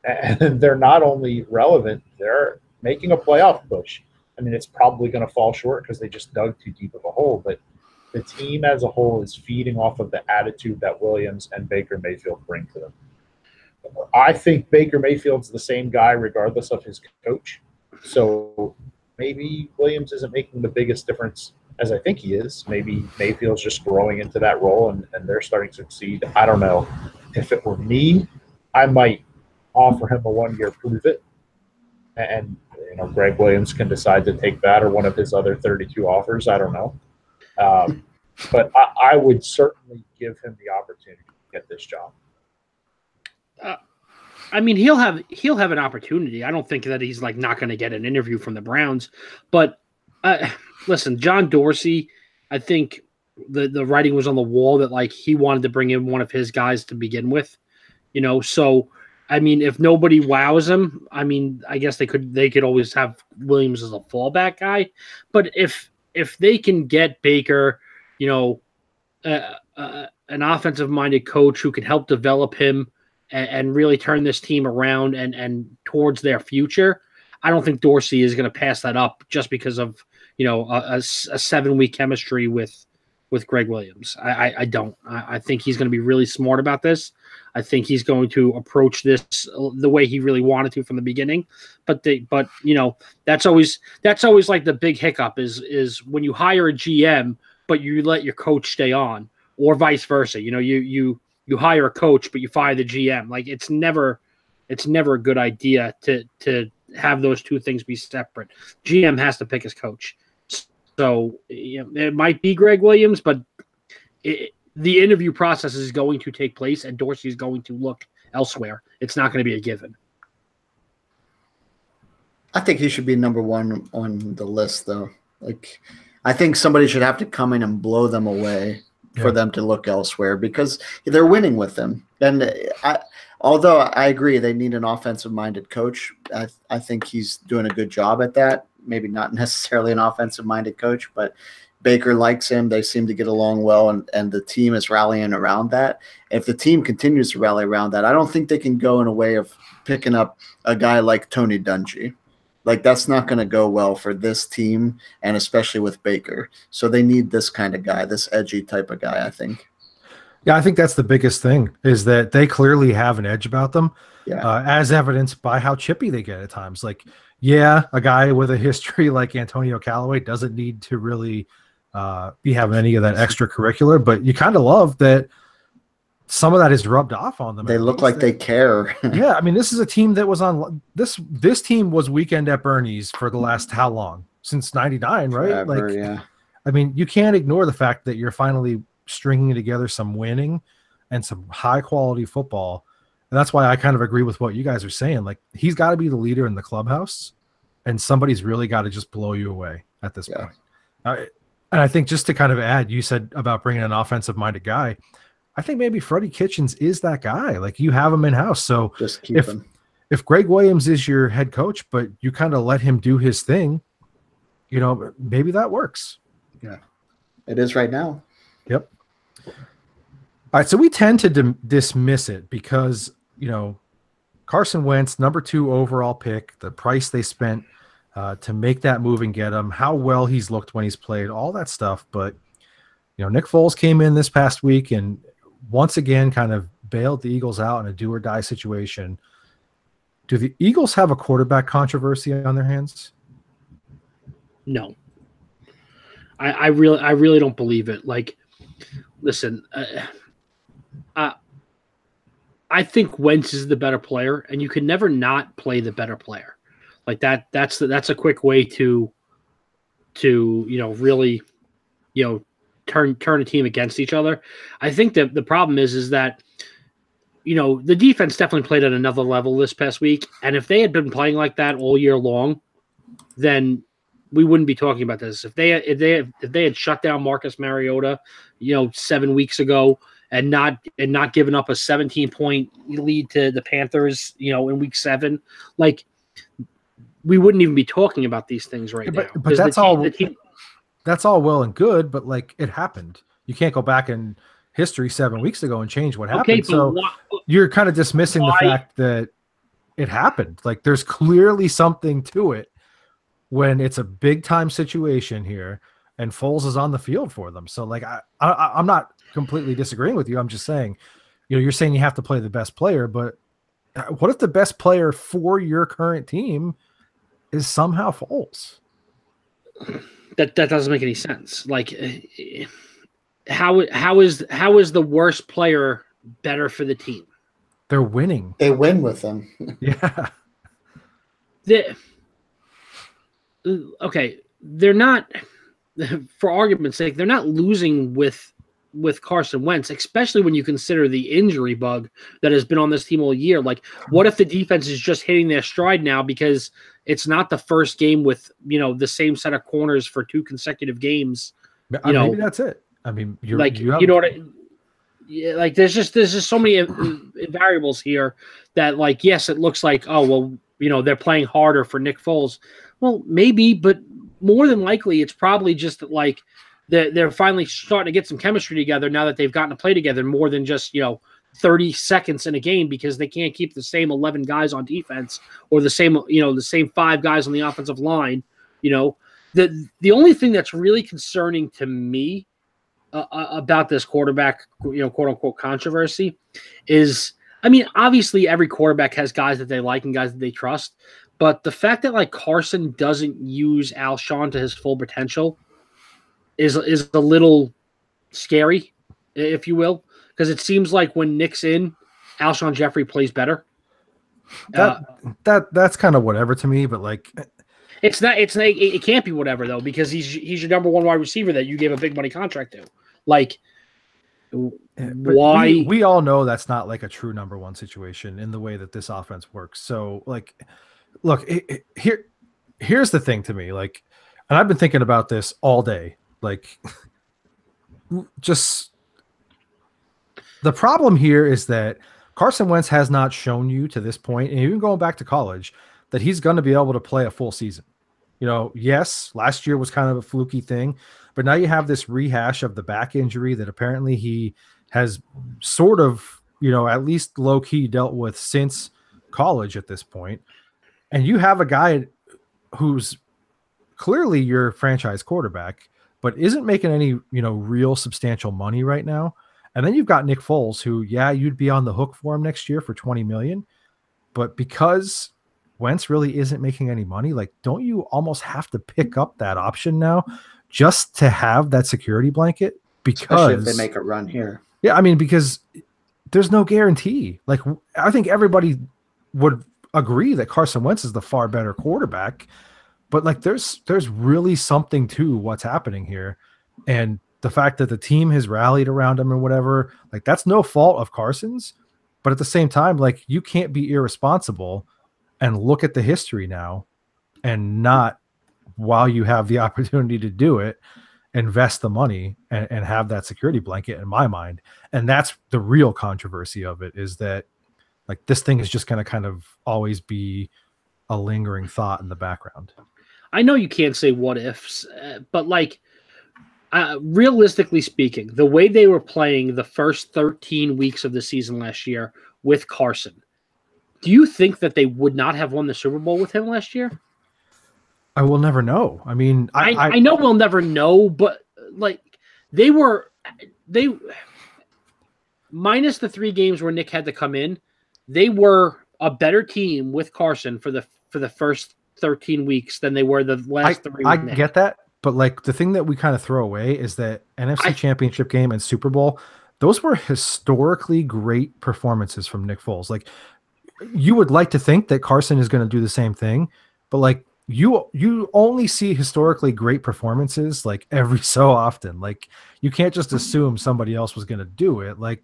And they're not only relevant, they're making a playoff push. It's probably going to fall short because they just dug too deep of a hole, but the team as a whole is feeding off of the attitude that Williams and Baker Mayfield bring to them. I think Baker Mayfield's the same guy regardless of his coach. So maybe Williams isn't making the biggest difference as I think he is. Maybe Mayfield's just growing into that role and they're starting to succeed. I don't know. If it were me, I might offer him a 1-year prove it. And, Greg Williams can decide to take that or one of his other 32 offers. I don't know. But I would certainly give him the opportunity to get this job. He'll have an opportunity. I don't think that he's not going to get an interview from the Browns. But listen, John Dorsey, I think the writing was on the wall that he wanted to bring in one of his guys to begin with. So if nobody wows him, I guess they could always have Williams as a fallback guy. But if they can get Baker, an offensive-minded coach who can help develop him and really turn this team around and towards their future, I don't think Dorsey is going to pass that up just because of a 7-week chemistry with Greg Williams. I don't. I think he's going to be really smart about this. I think he's going to approach this the way he really wanted to from the beginning. But that's always like the big hiccup is when you hire a GM, but you let your coach stay on, or vice versa. You hire a coach, but you fire the GM. It's never a good idea to have those two things be separate. GM has to pick his coach. So it might be Greg Williams, but the interview process is going to take place, and Dorsey is going to look elsewhere. It's not going to be a given. I think he should be number 1 on the list, though. I think somebody should have to come in and blow them away for them to look elsewhere because they're winning with them. And although I agree they need an offensive-minded coach, I think he's doing a good job at that. Maybe not necessarily an offensive-minded coach, but Baker likes him. They seem to get along well, and the team is rallying around that. If the team continues to rally around that, I don't think they can go in a way of picking up a guy like Tony Dungy. That's not going to go well for this team, and especially with Baker. So they need this kind of guy, this edgy type of guy, I think. Yeah, I think that's the biggest thing is that they clearly have an edge about them, as evidenced by how chippy they get at times. A guy with a history like Antonio Callaway doesn't need to really be having any of that extracurricular, but you kind of love that some of that is rubbed off on them. They look like they care. Yeah, this is a team that was on this team was Weekend at Bernie's for the last how long? Since '99, right? Forever, yeah. You can't ignore the fact that you're finally stringing together some winning and some high quality football. And that's why I kind of agree with what you guys are saying. He's got to be the leader in the clubhouse, and somebody's really got to just blow you away at this point. And I think just to kind of add, you said about bringing an offensive-minded guy. I think maybe Freddie Kitchens is that guy. You have him in-house. So just keep him. If Greg Williams is your head coach, but you kind of let him do his thing, maybe that works. Yeah, it is right now. Yep. All right, so we tend to dismiss it because, Carson Wentz, number 2 overall pick, the price they spent to make that move and get him, how well he's looked when he's played, all that stuff. But, Nick Foles came in this past week and once again kind of bailed the Eagles out in a do or die situation. Do the Eagles have a quarterback controversy on their hands? No. I really don't believe it. Like, listen, I think Wentz is the better player, and you can never not play the better player. Like that's a quick way to really turn a team against each other. I think that the problem is that the defense definitely played at another level this past week, and if they had been playing like that all year long, then we wouldn't be talking about this. If they had shut down Marcus Mariota, 7 weeks ago, and not given up a 17-point lead to the Panthers, in week 7, like, we wouldn't even be talking about these things right now. But that's all well and good, but like, it happened. You can't go back in history 7 weeks ago and change what happened. So you're kind of dismissing the fact that it happened. Like, there's clearly something to it when it's a big time situation here and Foles is on the field for them. So like, I'm not completely disagreeing with you. I'm just saying, you're saying you have to play the best player, but what if the best player for your current team is somehow Foles? That doesn't make any sense. Like, how is the worst player better for the team? They're winning. They win with them. Yeah. Okay, they're not, for argument's sake, they're not losing with Carson Wentz, especially when you consider the injury bug that has been on this team all year. Like, what if the defense is just hitting their stride now because it's not the first game with, the same set of corners for 2 consecutive games? Maybe that's it. I mean, like there's just so many variables here that, like, yes, it looks like, oh, well, they're playing harder for Nick Foles. Well, maybe, but more than likely, it's probably just like they're finally starting to get some chemistry together now that they've gotten to play together more than just 30 seconds in a game, because they can't keep the same 11 guys on defense or the same 5 guys on the offensive line. The only thing that's really concerning to me about this quarterback, quote unquote controversy is, I mean, obviously every quarterback has guys that they like and guys that they trust, but the fact that, like, Carson doesn't use Alshon to his full potential is a little scary, if you will, because it seems like when Nick's in, Alshon Jeffrey plays better. That's kind of whatever to me, but like, it can't be whatever though, because he's your number 1 wide receiver that you gave a big money contract to. Like, why? We all know that's not like a true number 1 situation in the way that this offense works. So like, look, here's the thing to me, like, and I've been thinking about this all day. Like, just the problem here is that Carson Wentz has not shown you to this point, and even going back to college, that he's going to be able to play a full season. Yes, last year was kind of a fluky thing, but now you have this rehash of the back injury that apparently he has sort of, at least low key dealt with since college at this point. And you have a guy who's clearly your franchise quarterback, but isn't making any, real substantial money right now. And then you've got Nick Foles, who, yeah, you'd be on the hook for him next year for $20 million, but because Wentz really isn't making any money, like, don't you almost have to pick up that option now just to have that security blanket? Because especially if they make a run here. Yeah, I mean, because there's no guarantee. Like, I think everybody would agree that Carson Wentz is the far better quarterback, but like, there's really something to what's happening here. And the fact that the team has rallied around him and whatever, like, that's no fault of Carson's, but at the same time, like, you can't be irresponsible and look at the history now and not, while you have the opportunity to do it, invest the money and have that security blanket, in my mind. And that's the real controversy of it, is that, like, this thing is just going to kind of always be a lingering thought in the background. I know you can't say what ifs, but like, realistically speaking, the way they were playing the first 13 weeks of the season last year with Carson, do you think that they would not have won the Super Bowl with him last year? I will never know. I mean, I know we'll never know, but like, minus the 3 games where Nick had to come in, they were a better team with Carson for the first 13 weeks than they were the last 3 I with Nick. get that, but like the thing that we kind of throw away is that NFC Championship game and Super Bowl, those were historically great performances from Nick Foles. Like, you would like to think that Carson is going to do the same thing, but like you only see historically great performances like every so often. Like, you can't just assume somebody else was going to do it. Like,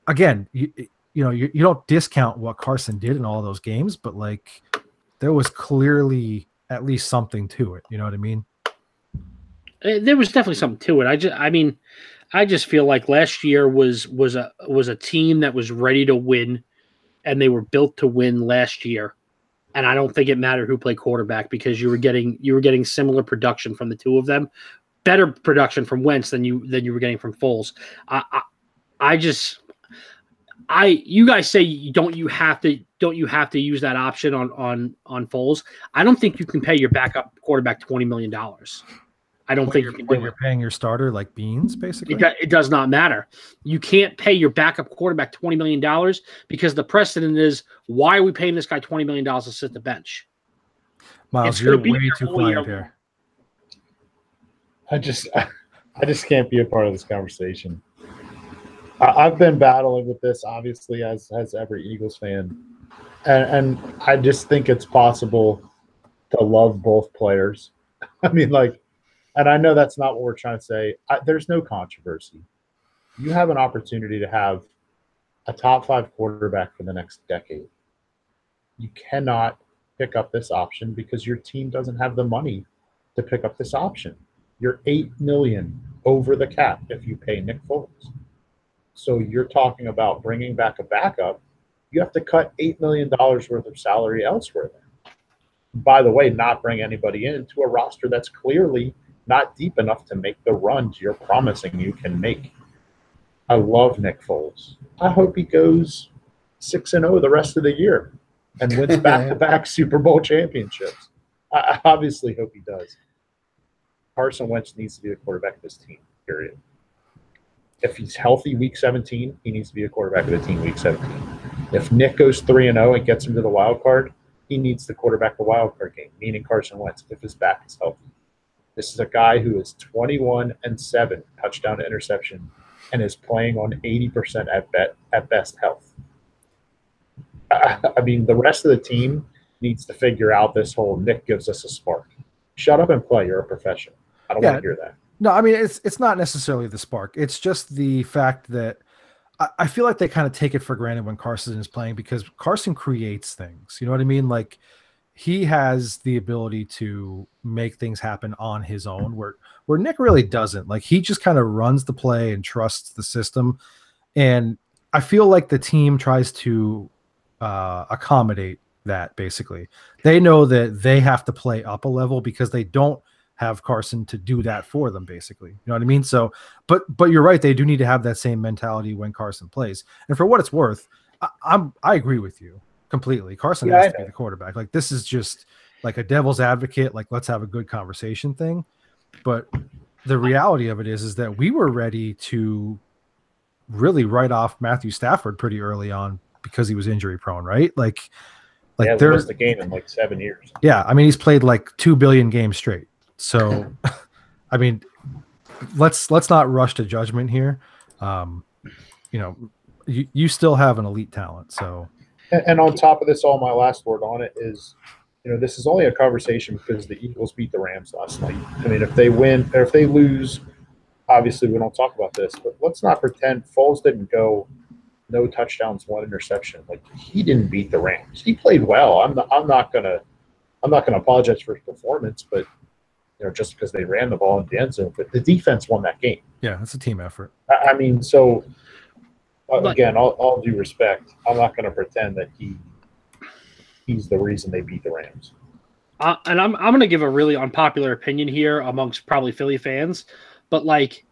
again, you don't discount what Carson did in all those games, but like there was clearly at least something to it. You know what I mean? There was definitely something to it. I just feel like last year was a team that was ready to win, and they were built to win last year. And I don't think it mattered who played quarterback because you were getting similar production from the two of them, better production from Wentz than you were getting from Foles. You guys say don't you have to use that option on Foles? I don't think you can pay your backup quarterback $20 million. I don't think you can when you're paying your starter like beans, basically. It does not matter. You can't pay your backup quarterback $20 million because the precedent is, why are we paying this guy $20 million to sit the bench? Miles, you're way too quiet here. I just can't be a part of this conversation. I've been battling with this, obviously, as every Eagles fan, and I just think it's possible to love both players. I mean, like. And I know that's not what we're trying to say. There's no controversy. You have an opportunity to have a top 5 quarterback for the next decade. You cannot pick up this option because your team doesn't have the money to pick up this option. You're $8 million over the cap if you pay Nick Foles. So you're talking about bringing back a backup. You have to cut $8 million worth of salary elsewhere. By the way, not bring anybody into a roster that's clearly not deep enough to make the runs you're promising you can make. I love Nick Foles. I hope he goes 6-0 the rest of the year and wins back-to-back Super Bowl championships. I obviously hope he does. Carson Wentz needs to be the quarterback of this team, period. If he's healthy week 17, he needs to be the quarterback of the team week 17. If Nick goes 3-0 and gets him to the wild card, he needs to quarterback the wild card game, meaning Carson Wentz, if his back is healthy. This is a guy who is 21-7 touchdown to interception and is playing on 80% at best health. I mean, the rest of the team needs to figure out this whole Nick gives us a spark. Shut up and play. You're a professional. I don't want to hear that. No, I mean, it's not necessarily the spark. It's just the fact that I feel like they kind of take it for granted when Carson is playing because Carson creates things. You know what I mean? Like, he has the ability to make things happen on his own where Nick really doesn't. Like, he just kind of runs the play and trusts the system. And I feel like the team tries to accommodate that. Basically, they know that they have to play up a level because they don't have Carson to do that for them, basically. You know what I mean? So, but you're right. They do need to have that same mentality when Carson plays. And for what it's worth, I agree with you completely. Carson has to be the quarterback. Like, this is just like a devil's advocate, like, let's have a good conversation thing. But the reality of it is that we were ready to really write off Matthew Stafford pretty early on because he was injury prone, right? Like there's the game in like 7 years. Yeah. I mean, he's played like 2 billion games straight. So, I mean, let's not rush to judgment here. You still have an elite talent. So, and on top of this, all my last word on it is, this is only a conversation because the Eagles beat the Rams last night. I mean, if they win or if they lose, obviously we don't talk about this, but let's not pretend Foles didn't go no touchdowns, 1 interception. Like, he didn't beat the Rams. He played well. I'm not gonna apologize for his performance, but just because they ran the ball in the end zone, but the defense won that game. Yeah, it's a team effort. I mean, so again, all due respect, I'm not going to pretend that he's the reason they beat the Rams. And I'm going to give a really unpopular opinion here amongst probably Philly fans, but like,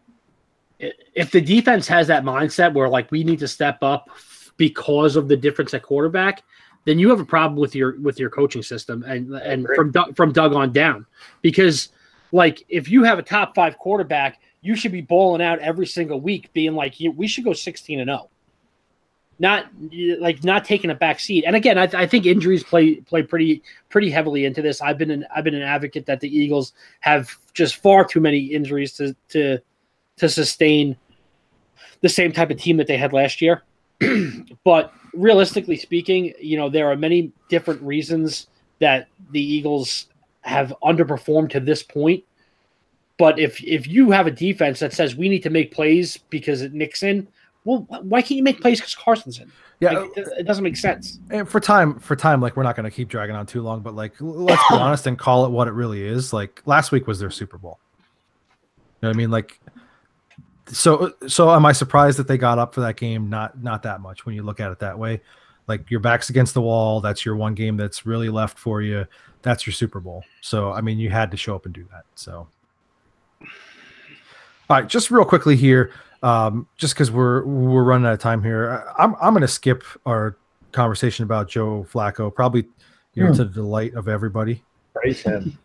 if the defense has that mindset where like we need to step up because of the difference at quarterback, then you have a problem with your coaching system and from Doug on down. Because like, if you have a top 5 quarterback you should be balling out every single week, being like, we should go 16-0. Not taking a back seat. And again, I think injuries play pretty heavily into this. I've been an advocate that the Eagles have just far too many injuries to sustain the same type of team that they had last year. But realistically speaking, there are many different reasons that the Eagles have underperformed to this point. But if you have a defense that says we need to make plays because it nicks in, well, why can't you make plays because Carson's in? Yeah, it doesn't make sense. And for time, like we're not going to keep dragging on too long, but like let's be honest and call it what it really is. Like last week was their Super Bowl. You know what I mean? Like, so am I surprised that they got up for that game? Not that much when you look at it that way. Like your back's against the wall. That's your one game that's really left for you. That's your Super Bowl. So I mean, you had to show up and do that. So. All right, just real quickly here, just because we're running out of time here, I'm going to skip our conversation about Joe Flacco, probably to the delight of everybody. Praise him.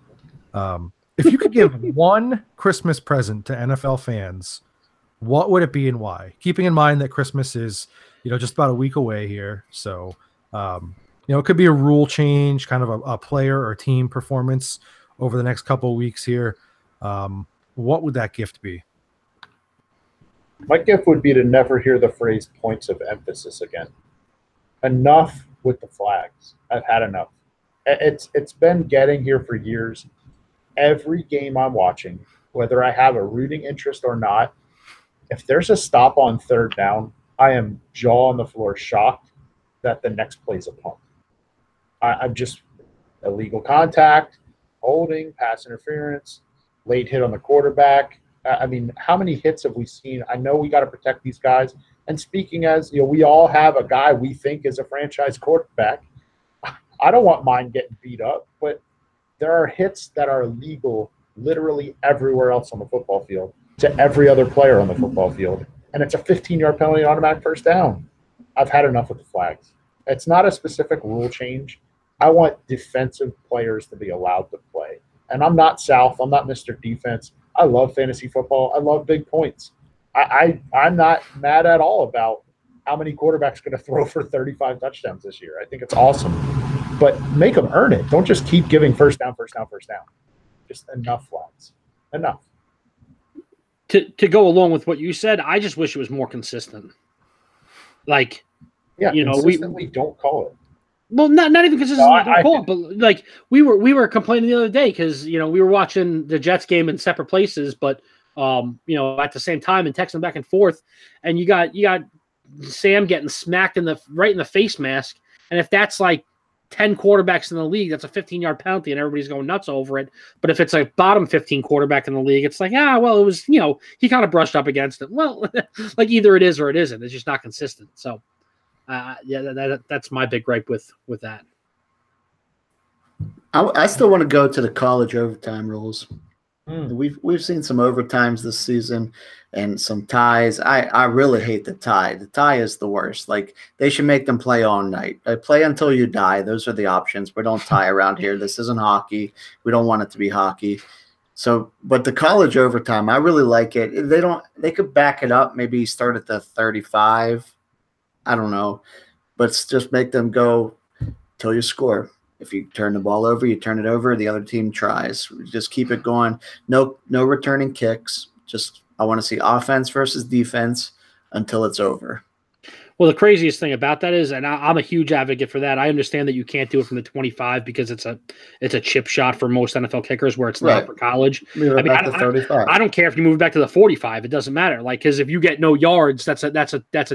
If you could give one Christmas present to NFL fans, what would it be and why? Keeping in mind that Christmas is, just about a week away here, so it could be a rule change, kind of a player or team performance over the next couple of weeks here. What would that gift be? My gift would be to never hear the phrase points of emphasis again. Enough with the flags. I've had enough. It's been getting here for years. Every game I'm watching, whether I have a rooting interest or not, if there's a stop on third down, I am jaw on the floor shocked that the next play's a punt. I'm just illegal contact, holding, pass interference, late hit on the quarterback. I mean, how many hits have we seen? I know we got to protect these guys. And speaking as, we all have a guy we think is a franchise quarterback. I don't want mine getting beat up, but there are hits that are illegal literally everywhere else on the football field to every other player on the football field. And it's a 15-yard penalty, automatic first down. I've had enough with the flags. It's not a specific rule change. I want defensive players to be allowed to play. And I'm not South. I'm not Mr. Defense. I love fantasy football. I love big points. I'm not mad at all about how many quarterbacks going to throw for 35 touchdowns this year. I think it's awesome. But make them earn it. Don't just keep giving first down. Just enough flags. Enough. To go along with what you said, I just wish it was more consistent. Like, consistently don't call it. Well, not even consistently don't call it, but like we were complaining the other day because we were watching the Jets game in separate places, but at the same time and texting back and forth, and you got Sam getting smacked right in the face mask, and if that's like 10 quarterbacks in the league, that's a 15-yard penalty, and everybody's going nuts over it. But if it's a bottom 15 quarterback in the league, it's like, it was he kind of brushed up against it. Well, like either it is or it isn't. It's just not consistent. So. That's my big gripe with that. I still want to go to the college overtime rules. We've seen some overtimes this season and some ties. I really hate the tie. The tie is the worst. Like they should make them play all night. Play until you die. Those are the options. We don't tie around here. This isn't hockey. We don't want it to be hockey. So, but the college overtime, I really like it. They could back it up. Maybe start at the 35. I don't know, but just make them go till you score. If you turn the ball over, you turn it over. The other team tries. Just keep it going. No returning kicks. Just I want to see offense versus defense until it's over. Well, the craziest thing about that is, and I'm a huge advocate for that. I understand that you can't do it from the 25 because it's a chip shot for most NFL kickers, where it's not for college. Move it back to 35. I don't care if you move it back to the 45; it doesn't matter. Like, because if you get no yards, that's a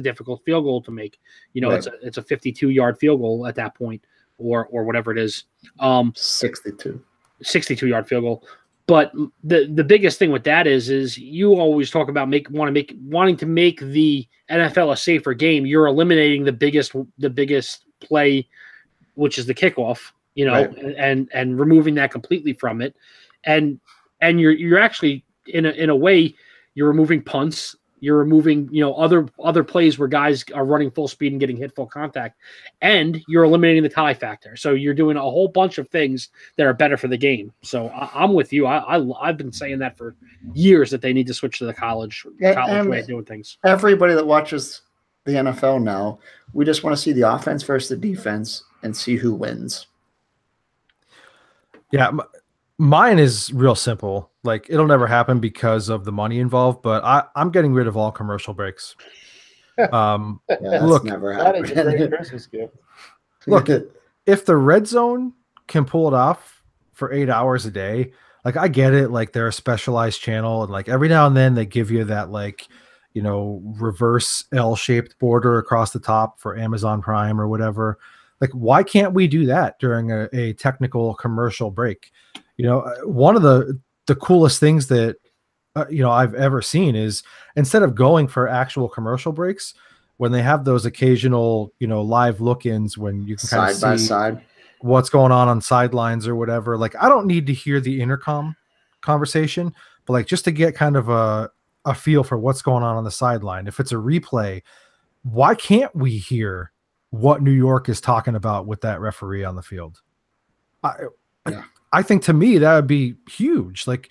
difficult field goal to make. It's a 52-yard field goal at that point, or whatever it is. 62-yard field goal. But the biggest thing with that is you always talk about wanting to make the NFL a safer game. You're eliminating the biggest play, which is the kickoff, and removing that completely from it, and you're actually in a way you're removing punts You're removing, other plays where guys are running full speed and getting hit full contact, and you're eliminating the tie factor. So you're doing a whole bunch of things that are better for the game. So I'm with you. I've been saying that for years that they need to switch to the college way of doing things. Everybody that watches the NFL now, we just want to see the offense versus the defense and see who wins. Yeah, mine is real simple. Like, it'll never happen because of the money involved, but I'm getting rid of all commercial breaks. Look, never That is a great happened. Christmas gift. Look, if the red zone can pull it off for 8 hours a day, like, I get it. Like, they're a specialized channel, and like every now and then they give you that, like, reverse L-shaped border across the top for Amazon Prime or whatever. Like, why can't we do that during a technical commercial break? One of the coolest things that I've ever seen is, instead of going for actual commercial breaks, when they have those occasional live look-ins when you can kind of Side by see side. what's going on sidelines or whatever. Like, I don't need to hear the intercom conversation, but like, just to get kind of a feel for what's going on the sideline. If it's a replay, why can't we hear what New York is talking about with that referee on the field? I think, to me, that would be huge. Like,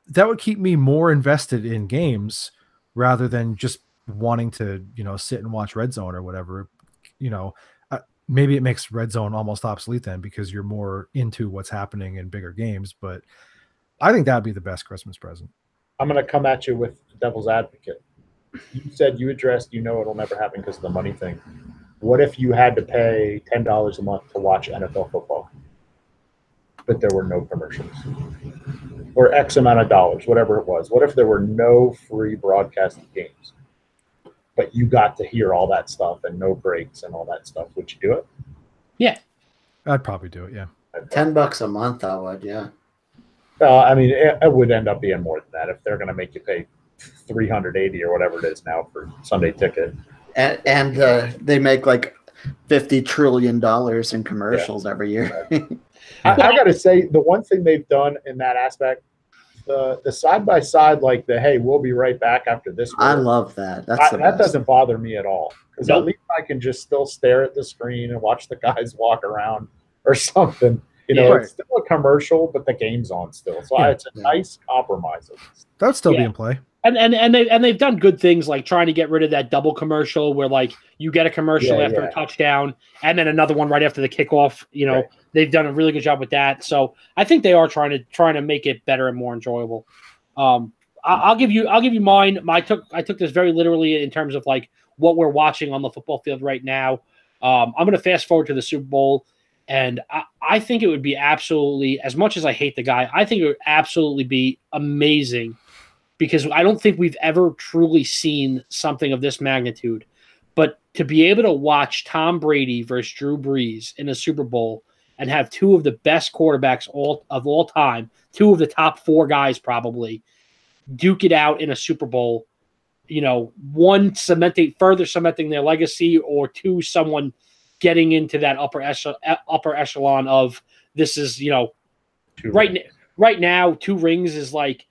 that would keep me more invested in games rather than just wanting to, sit and watch Red Zone or whatever. Maybe it makes Red Zone almost obsolete then, because you're more into what's happening in bigger games. But I think that'd be the best Christmas present. I'm going to come at you with devil's advocate. You said you addressed, it'll never happen because of the money thing. What if you had to pay $10 a month to watch NFL football, but there were no commercials, or X amount of dollars, whatever it was? What if there were no free broadcasted games, but you got to hear all that stuff and no breaks and all that stuff? Would you do it? Yeah. I'd probably do it. Yeah. $10 a month, I would. Yeah. I mean, it would end up being more than that if they're going to make you pay $380 or whatever it is now for Sunday ticket. And they make like $50 trillion in commercials every year. I got to say, the one thing they've done in that aspect, the side by side, like the hey, we'll be right back after this. I love that. That doesn't bother me at all, because at least I can just still stare at the screen and watch the guys walk around or something. It's still a commercial, but the game's on still. So it's a nice compromise. That would still be in play. And they've done good things, like trying to get rid of that double commercial where, like, you get a commercial after a touchdown and then another one right after the kickoff. They've done a really good job with that. So I think they are trying to make it better and more enjoyable. I'll give you mine. I took this very literally in terms of like what we're watching on the football field right now. I'm going to fast forward to the Super Bowl. And I think it would be absolutely, as much as I hate the guy, I think it would absolutely be amazing, because I don't think we've ever truly seen something of this magnitude. But to be able to watch Tom Brady versus Drew Brees in a Super Bowl and have two of the best quarterbacks of all time, two of the top four guys probably, duke it out in a Super Bowl, one further cementing their legacy, or two, someone getting into that upper echelon of, this is, right now, 2 rings is like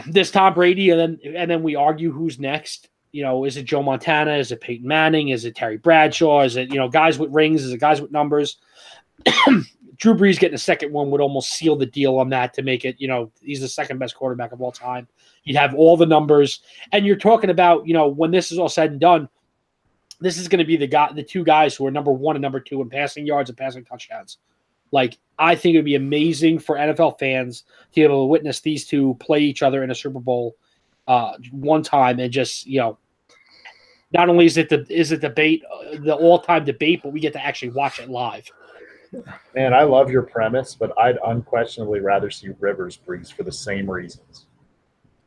this Tom Brady, and then we argue who's next. Is it Joe Montana? Is it Peyton Manning? Is it Terry Bradshaw? Is it, guys with rings? Is it guys with numbers? Drew Brees getting a second one would almost seal the deal on that, to make it, he's the second best quarterback of all time. You'd have all the numbers, and you're talking about, when this is all said and done, this is going to be the two guys who are number 1 and number 2 in passing yards and passing touchdowns. Like, I think it would be amazing for NFL fans to be able to witness these two play each other in a Super Bowl one time, and just, not only is it the all-time debate, but we get to actually watch it live. Man, I love your premise, but I'd unquestionably rather see Rivers Brees for the same reasons.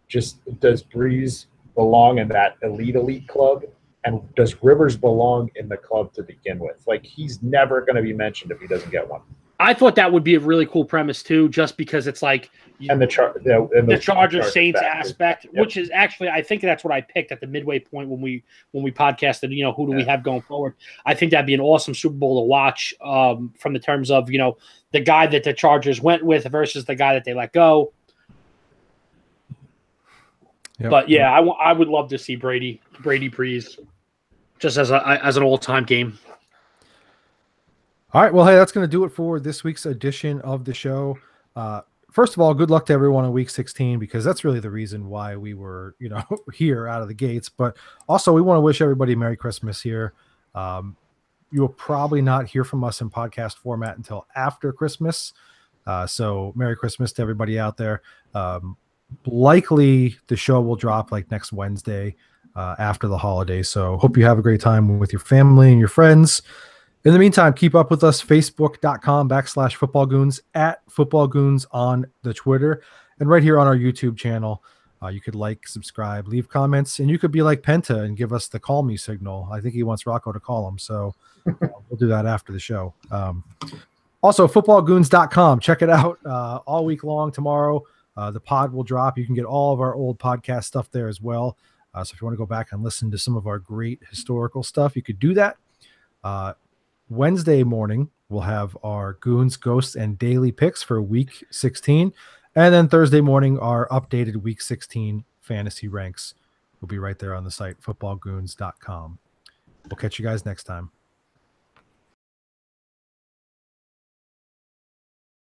Just, does Brees belong in that elite club? And does Rivers belong in the club to begin with? Like, he's never going to be mentioned if he doesn't get one. I thought that would be a really cool premise too, just because it's like, and the Chargers Saints aspect, which is actually, I think that's what I picked at the midway point when we podcasted. Who do we have going forward? I think that'd be an awesome Super Bowl to watch, from the terms of the guy that the Chargers went with versus the guy that they let go. Yep. But yeah, I would love to see Brady Breeze just as an all-time game. All right. Well, hey, that's going to do it for this week's edition of the show. First of all, good luck to everyone in week 16, because that's really the reason why we were, here out of the gates. But also, we want to wish everybody Merry Christmas here. You will probably not hear from us in podcast format until after Christmas. So Merry Christmas to everybody out there. Likely the show will drop like next Wednesday after the holiday. So hope you have a great time with your family and your friends. In the meantime, keep up with us, facebook.com/footballgoons, @footballgoons on the Twitter, and right here on our YouTube channel. You could like, subscribe, leave comments, and you could be like Penta and give us the call me signal. I think he wants Rocco to call him, so we'll do that after the show. Also, footballgoons.com. Check it out all week long. Tomorrow, the pod will drop. You can get all of our old podcast stuff there as well. So if you want to go back and listen to some of our great historical stuff, you could do that. Wednesday morning, we'll have our Goons, Ghosts, and Daily Picks for week 16. And then Thursday morning, our updated week 16 fantasy ranks will be right there on the site, footballgoons.com. We'll catch you guys next time.